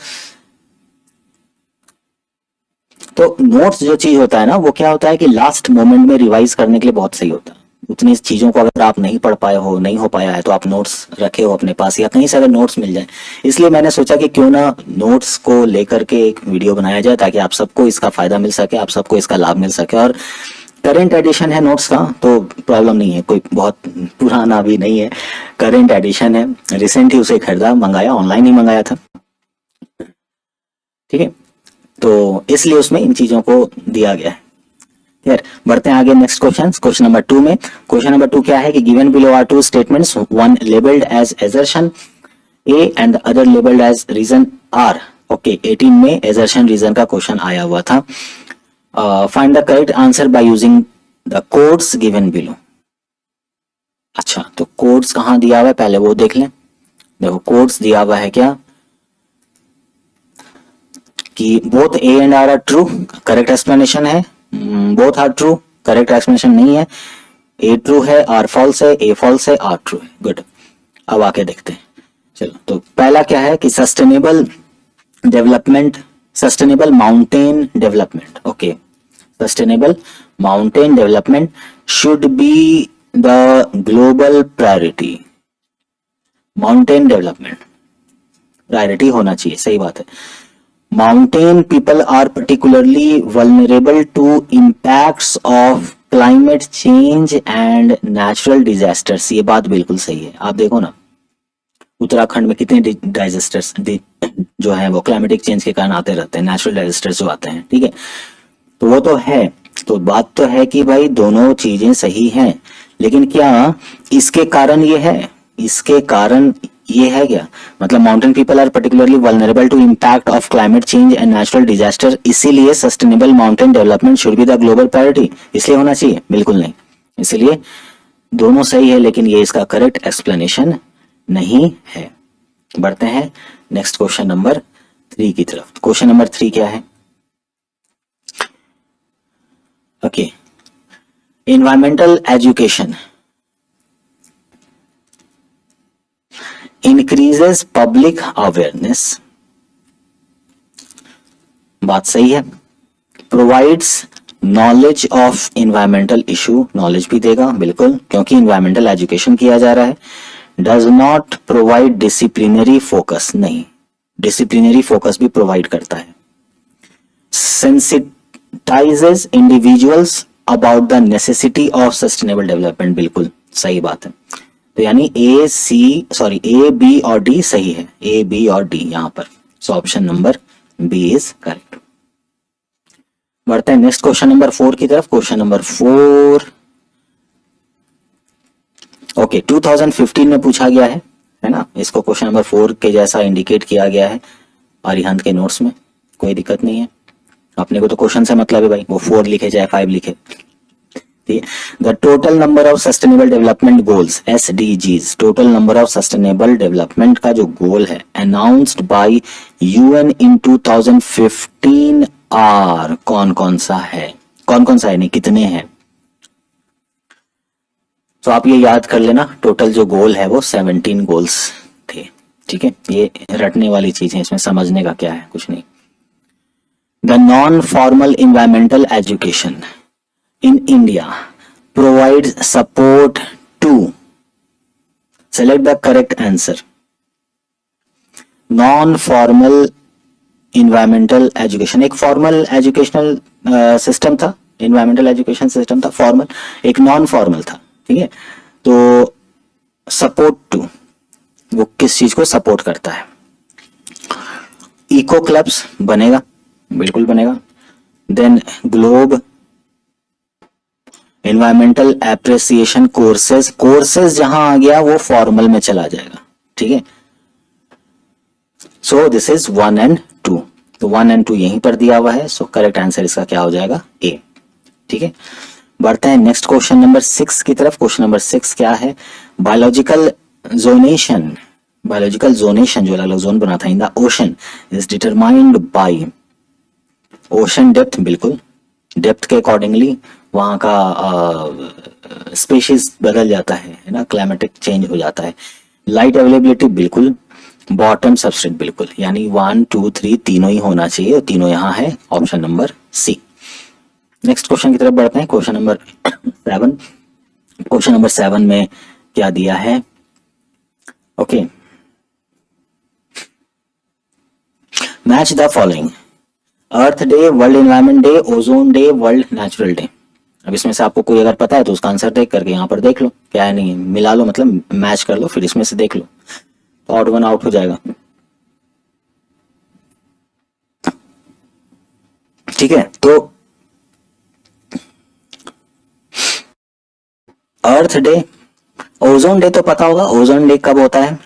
तो नोट्स जो चीज होता है ना, वो क्या होता है कि लास्ट मोमेंट में रिवाइज करने के लिए बहुत सही होता है। उतनी चीजों को अगर आप नहीं पढ़ पाए हो, नहीं हो पाया है, तो आप नोट्स रखे हो अपने पास या कहीं से अगर नोट्स मिल जाए। इसलिए मैंने सोचा कि क्यों ना नोट्स को लेकर के एक वीडियो बनाया जाए, ताकि आप सबको इसका फायदा मिल सके, आप सबको इसका लाभ मिल सके। और करेंट एडिशन है नोट्स का, तो प्रॉब्लम नहीं है, कोई बहुत पुराना भी नहीं है, करेंट एडिशन है, रिसेंट ही उसे खरीदा, मंगाया, ऑनलाइन ही मंगाया था। ठीक है, तो इसलिए उसमें इन चीजों को दिया गया है। खैर, बढ़ते हैं आगे नेक्स्ट क्वेश्चन, क्वेश्चन नंबर 2 में। क्वेश्चन नंबर 2 क्या है कि given below are 2 statements, one labelled as assertion A and the other labelled as reason R. Okay, 18 में एजर्शन रीजन का क्वेश्चन आया हुआ था। Find the correct answer by using the codes given below. अच्छा, तो कोड्स कहाँ दिया हुआ है पहले वो देख लें। देखो कोड्स दिया हुआ है क्या कि both A and R true, correct explanation है। Both are true, correct explanation नहीं है। ए ट्रू है, आर फॉल्स है, ए फॉल्स है, आर ट्रू है। गुड, अब आके देखते हैं। चलो, तो पहला क्या है कि sustainable development, sustainable mountain development. Okay, sustainable mountain development should be the global priority. Mountain development priority होना चाहिए, सही बात है। Mountain people are particularly vulnerable to impacts of climate change and natural disasters। ये बात बिल्कुल सही है। आप देखो ना, उत्तराखंड में कितने डिजास्टर्स जो है वो क्लाइमेटिक चेंज के कारण आते रहते हैं, नेचुरल डिजास्टर्स जो आते हैं। ठीक है, तो वो तो है। तो बात तो है कि भाई दोनों चीजें सही हैं, लेकिन क्या इसके कारण ये है, इसके कारण ये है क्या, मतलब mountain people are particularly vulnerable to impact of climate change and natural disaster, इसीलिए sustainable mountain development should be the global priority, इसलिए होना चाहिए? बिल्कुल नहीं। इसलिए दोनों सही है, लेकिन ये इसका करेक्ट एक्सप्लेनेशन नहीं है। बढ़ते हैं नेक्स्ट क्वेश्चन नंबर 3 की तरफ। क्वेश्चन नंबर 3 क्या है? Okay, environmental education increases public awareness, बात सही है, provides knowledge of environmental issue, knowledge भी देगा बिल्कुल, क्योंकि इन्वायरमेंटल एजुकेशन किया जा रहा है। Does not provide disciplinary focus, नहीं, डिसिप्लिनरी फोकस भी प्रोवाइड करता है। Sensitizes individuals about the necessity of sustainable development, बिल्कुल सही बात है। तो यानी ए बी और डी सही है, ए बी और डी यहां पर। So option number B is correct. बढ़ते हैं नेक्स्ट क्वेश्चन नंबर 4 की तरफ। क्वेश्चन नंबर 4 ओके 2015 में पूछा गया है ना। इसको क्वेश्चन नंबर 4 के जैसा इंडिकेट किया गया है अरिहंत के नोट्स में, कोई दिक्कत नहीं है। अपने को तो क्वेश्चन से मतलब है भाई, वो 4 लिखे चाहे 5 लिखे। The total number of sustainable development goals, SDGs, total number of sustainable development का जो गोल है अनाउंस्ड बाय UN इन 2015 आर, कौन कौन सा है, नहीं कितने हैं। तो आप ये याद कर लेना, टोटल जो गोल है वो 17 गोल्स थे। ठीक है, ये रटने वाली चीज है, इसमें समझने का क्या है, कुछ नहीं। The non formal environmental education in India provides support to, select the correct answer, non-formal environmental education। एक formal educational system था, environmental education system था formal, एक non-formal था, ठीक है। तो support to वो किस चीज को सपोर्ट करता है। इको क्लब्स बनेगा, बिल्कुल बनेगा। Then globe environmental appreciation courses जहां आ गया वो फॉर्मल में चला जाएगा, ठीक है। सो दिस इज 1 and 2, तो 1 and 2 यहीं पर दिया हुआ है। सो करेक्ट आंसर इसका क्या हो जाएगा, ए, ठीक है। बढ़ते हैं नेक्स्ट क्वेश्चन नंबर 6 की तरफ। क्वेश्चन नंबर 6 क्या है, बायोलॉजिकल जोनेशन जो अलग अलग जोन बना था in the ocean is determined by ocean depth, बिल्कुल डेप्थ के अकॉर्डिंगली वहां का स्पेशीज बदल जाता है ना, क्लाइमेटिक चेंज हो जाता है। लाइट अवेलेबिलिटी बिल्कुल, बॉटम सबस्ट्रेट बिल्कुल, यानी 1 2 3 तीनों ही होना चाहिए, और तीनों यहाँ है, option number C. Next question की तरफ बढ़ते हैं। Question number 7। क्वेश्चन नंबर 7 में क्या दिया है, okay, match the following, earth day, world environment day, ozone day, world natural day. अब इसमें से आपको कोई अगर पता है तो उसका आंसर देख करके यहाँ पर देख लो, क्या है नहीं है, मिला लो, मतलब मैच कर लो, फिर इसमें से देख लो, तो ऑड वन आउट हो जाएगा, ठीक है। तो अर्थ डे, ओजोन डे तो पता होगा, ओजोन डे कब होता है,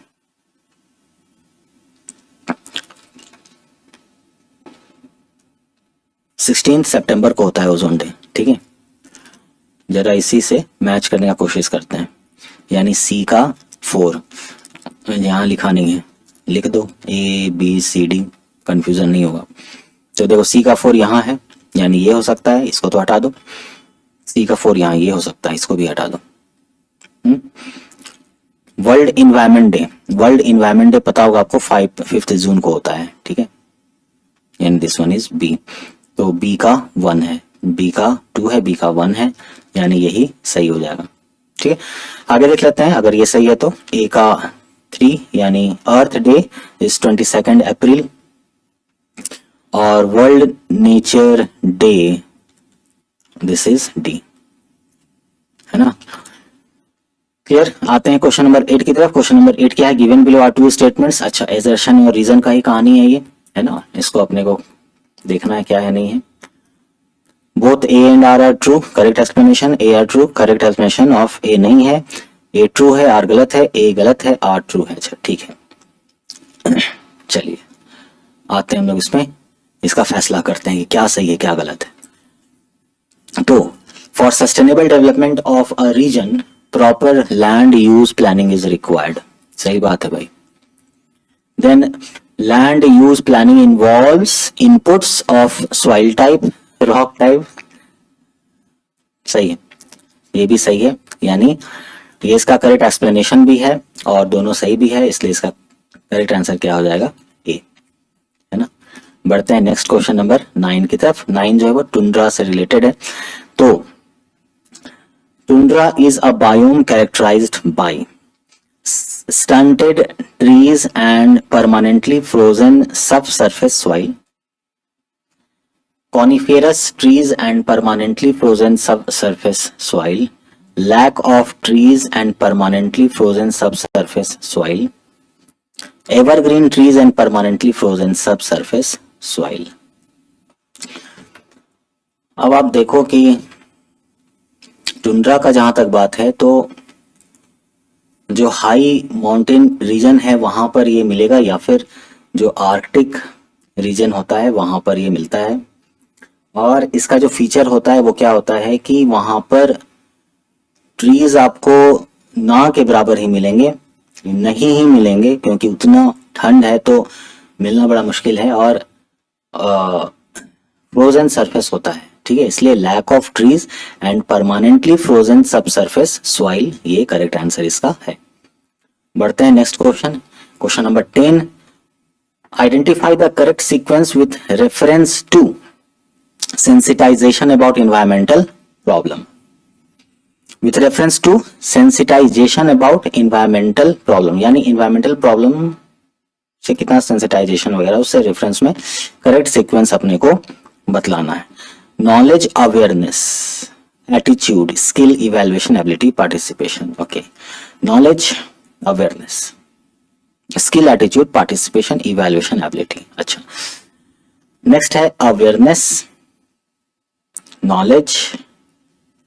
सितंबर को होता है ओजोन डे, ठीक है। जरा इसी से मैच करने का कोशिश करते हैं, यानी सी का 4 यहाँ लिखा नहीं है, लिख दो ABCD, कंफ्यूजन नहीं होगा। तो देखो सी का 4 यहाँ है, यानी ये हो सकता है, इसको तो हटा दो। सी का 4 यहाँ ये हो सकता है, इसको भी हटा दो। वर्ल्ड इन्वायरमेंट डे पता होगा आपको, 5 जून को होता है, ठीक है, यानी दिस वन इज बी। तो बी का 1 है, बी का 2 है, बी का 1 है, यानी यही सही हो जाएगा, ठीक है। आगे देख लेते हैं, अगर ये सही है तो ए का 3, यानी अर्थ डे इज 22 अप्रैल, और world nature day this is D, है ना, क्लियर। आते हैं क्वेश्चन नंबर 8 की तरफ। क्वेश्चन नंबर 8 क्या है, गिवन बिलो आर 2 स्टेटमेंट्स। अच्छा, एजर्शन और रीजन का ही कहानी है ये, है ना, इसको अपने को देखना है क्या है नहीं है। Both A and R are true, correct explanation, A R true, correct explanation of A नहीं है, ए ट्रू है, आर गलत है, ए गलत है, आर ट्रू है। अच्छा ठीक है, चलिए आते हैं हम लोग इसमें, इसका फैसला करते हैं कि क्या सही है क्या गलत है। तो for sustainable development of a region proper land use planning is required, सही बात है भाई। Then land use planning involves inputs of soil type, rock type, सही है, ये भी सही है, यानी ये इसका करेक्ट एक्सप्लेनेशन भी है और दोनों सही भी है, इसलिए इसका करेक्ट आंसर क्या हो जाएगा, ए, है ना। बढ़ते हैं नेक्स्ट क्वेश्चन नंबर 9 की तरफ। 9 जो है वो टुंड्रा से रिलेटेड है। तो tundra is a biome characterised by stunted trees and permanently frozen subsurface soil, coniferous trees and permanently frozen subsurface soil, lack of trees and permanently frozen subsurface soil, evergreen trees and permanently frozen subsurface soil। अब आप देखो कि tundra का जहां तक बात है तो जो हाई माउंटेन रीजन है वहां पर ये मिलेगा, या फिर जो आर्कटिक रीजन होता है वहां पर ये मिलता है। और इसका जो फीचर होता है वो क्या होता है कि वहां पर ट्रीज आपको ना के बराबर ही मिलेंगे, नहीं ही मिलेंगे, क्योंकि उतना ठंड है तो मिलना बड़ा मुश्किल है, और फ्रोजन सरफेस होता है, ठीक है। इसलिए lack of trees and permanently frozen subsurface soil ये करेक्ट आंसर इसका है। बढ़ते हैं next question, question number 10। Identify the correct sequence with reference to sensitisation about environmental problem. With reference to sensitisation about environmental problem, यानी environmental problem से कितना sensitisation वगैरह, उससे रेफरेंस में करेक्ट सीक्वेंस अपने को बतलाना है। Knowledge, awareness, attitude, skill, evaluation, ability, participation. Okay, knowledge, awareness, skill, attitude, participation, evaluation, ability. अच्छा, नेक्स्ट है awareness, knowledge,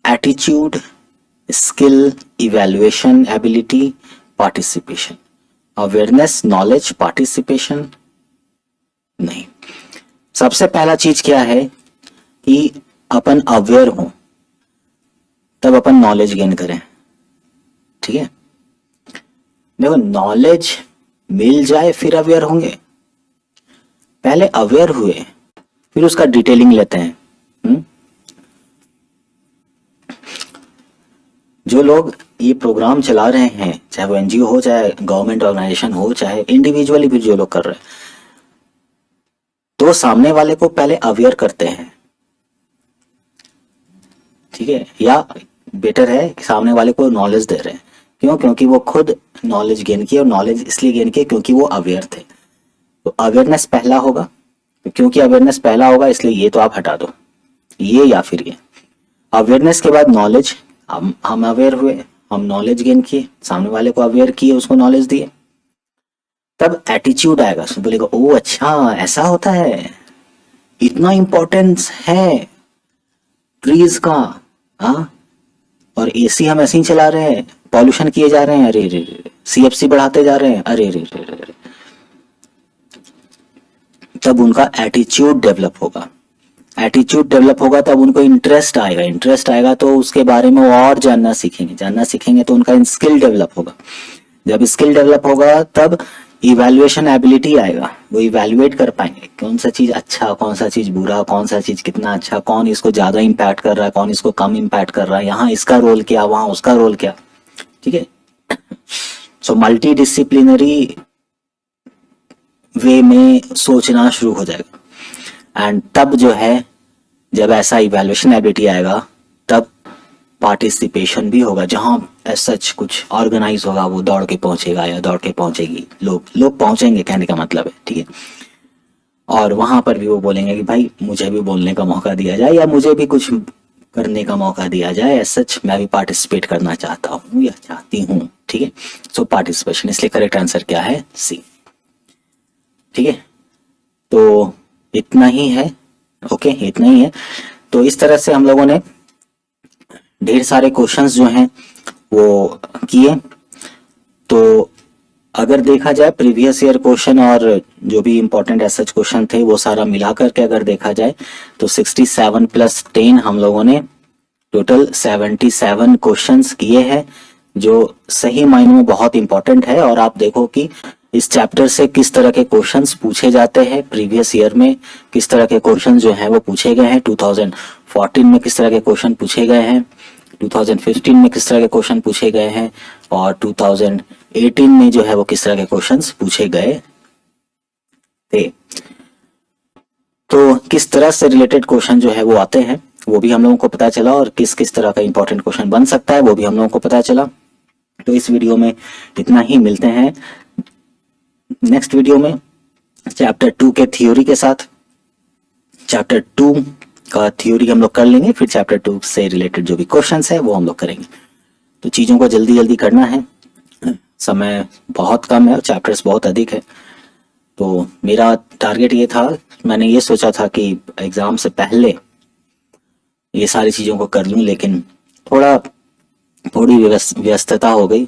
attitude, skill, evaluation, ability, participation. Awareness, knowledge, participation नहीं। सबसे पहला चीज क्या है कि अपन अवेयर हो तब अपन नॉलेज गेन करें, ठीक है। देखो, नॉलेज मिल जाए फिर अवेयर होंगे, पहले अवेयर हुए फिर उसका डिटेलिंग लेते हैं। जो लोग ये प्रोग्राम चला रहे हैं, चाहे वो एनजीओ हो, चाहे गवर्नमेंट ऑर्गेनाइजेशन हो, चाहे इंडिविजुअली भी जो लोग कर रहे हैं, तो सामने वाले को पहले अवेयर करते हैं, ठीक है। या बेटर है कि सामने वाले को नॉलेज दे रहे हैं। क्यों? क्योंकि वो खुद नॉलेज गेन किए, और नॉलेज इसलिए गेन किए क्योंकि वो अवेयर थे। तो अवेयरनेस पहला होगा, क्योंकि अवेयरनेस पहला होगा इसलिए ये तो आप हटा दो, ये या फिर ये। अवेयरनेस के बाद नॉलेज, हम अवेयर हुए, हम नॉलेज गेन किए, सामने वाले को अवेयर किए, उसको नॉलेज दिए। तब एटीट्यूड आएगा, उसमें बोलेगा ओ अच्छा ऐसा होता है, इतना इंपॉर्टेंस है ट्रीज का, हाँ, और एसी हम ऐसे ही चला रहे हैं, पॉल्यूशन किए जा रहे हैं, अरे रे रे, सीएफसी बढ़ाते जा रहे हैं, अरे रे रे रे। तब उनका एटीट्यूड डेवलप होगा, एटीट्यूड डेवलप होगा तब उनको इंटरेस्ट आएगा, इंटरेस्ट आएगा तो उसके बारे में वो और जानना सीखेंगे, जानना सीखेंगे तो उनका स्किल डेवलप होगा। जब स्किल डेवलप होगा तब इवैल्यूएशन एबिलिटी आएगा, वो इवैल्यूएट कर पाएंगे कौन सा चीज अच्छा, कौन सा चीज बुरा, कौन सा चीज कितना अच्छा, कौन इसको ज्यादा इम्पैक्ट कर रहा है, कौन इसको कम इम्पैक्ट कर रहा है, यहाँ इसका रोल क्या, वहां उसका रोल क्या, ठीक है। सो मल्टी डिसिप्लिनरी वे में सोचना शुरू हो जाएगा। एंड तब जो है, जब ऐसा इवैल्यूएशन एबिलिटी आएगा तब पार्टिसिपेशन भी होगा, जहां सच कुछ ऑर्गेनाइज होगा वो दौड़ के पहुंचेगा या दौड़ के पहुंचेगी, लोग पहुंचेंगे, कहने का मतलब है, ठीक है। और वहां पर भी वो बोलेंगे कि भाई मुझे भी बोलने का मौका दिया जाए, या मुझे भी कुछ करने का मौका दिया जाए, सच मैं भी पार्टिसिपेट करना चाहता हूँ या चाहती हूँ, ठीक है। सो पार्टिसिपेशन, इसलिए करेक्ट आंसर क्या है? सी, ठीक है। तो इतना ही है, ओके, इतना ही है। तो इस तरह से हम लोगों ने ढेर सारे क्वेश्चंस जो हैं वो किए। तो अगर देखा जाए प्रीवियस ईयर क्वेश्चन और जो भी इंपॉर्टेंट एज सच क्वेश्चन थे वो सारा मिला करके अगर देखा जाए तो 67 + 10 हम लोगों ने टोटल 77 क्वेश्चंस किए हैं, जो सही मायने में बहुत इंपॉर्टेंट है। और आप देखो कि इस चैप्टर से किस तरह के क्वेश्चंस पूछे जाते हैं, प्रीवियस ईयर में किस तरह के क्वेश्चन जो हैं वो पूछे गए हैं, 2014 में किस तरह के क्वेश्चन पूछे गए हैं, 2015 में किस तरह के क्वेश्चन पूछे गए हैं, और 2018 में जो है वो किस तरह के क्वेश्चंस पूछे गए थे। तो किस तरह से रिलेटेड क्वेश्चन जो है वो आते हैं वो भी हम लोगों को पता चला, और किस किस तरह का इंपॉर्टेंट क्वेश्चन बन सकता है वो भी हम लोगों को पता चला। तो इस वीडियो में इतना ही, मिलते हैं नेक्स्ट वीडियो में चैप्टर 2 के थ्योरी के साथ। चैप्टर 2 का थ्योरी हम लोग कर लेंगे, फिर चैप्टर 2 से रिलेटेड जो भी क्वेश्चंस है वो हम लोग करेंगे। तो चीज़ों को जल्दी जल्दी करना है, समय बहुत कम है और चैप्टर्स बहुत अधिक है। तो मेरा टारगेट ये था, मैंने ये सोचा था कि एग्ज़ाम से पहले ये सारी चीज़ों को कर लूँ, लेकिन थोड़ी व्यस्तता हो गई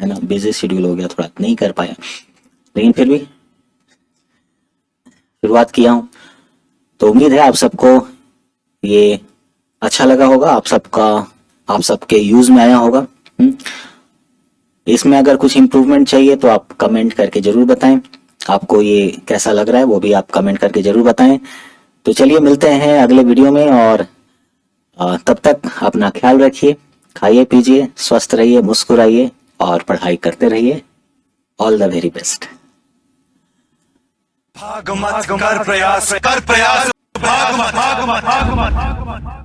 है ना, बिजी शेड्यूल हो गया, थोड़ा नहीं कर पाया, लेकिन फिर भी शुरुआत किया हूँ। तो उम्मीद है आप सबको ये अच्छा लगा होगा, आप सबके यूज में आया होगा। इसमें अगर कुछ इम्प्रूवमेंट चाहिए तो आप कमेंट करके जरूर बताएं, आपको ये कैसा लग रहा है वो भी आप कमेंट करके जरूर बताएं। तो चलिए मिलते हैं अगले वीडियो में, और तब तक अपना ख्याल रखिए, खाइए पीजिए, स्वस्थ रहिए, मुस्कुराइए और पढ़ाई करते रहिए। All the very best. भाग मत कर प्रयास, भाग मत।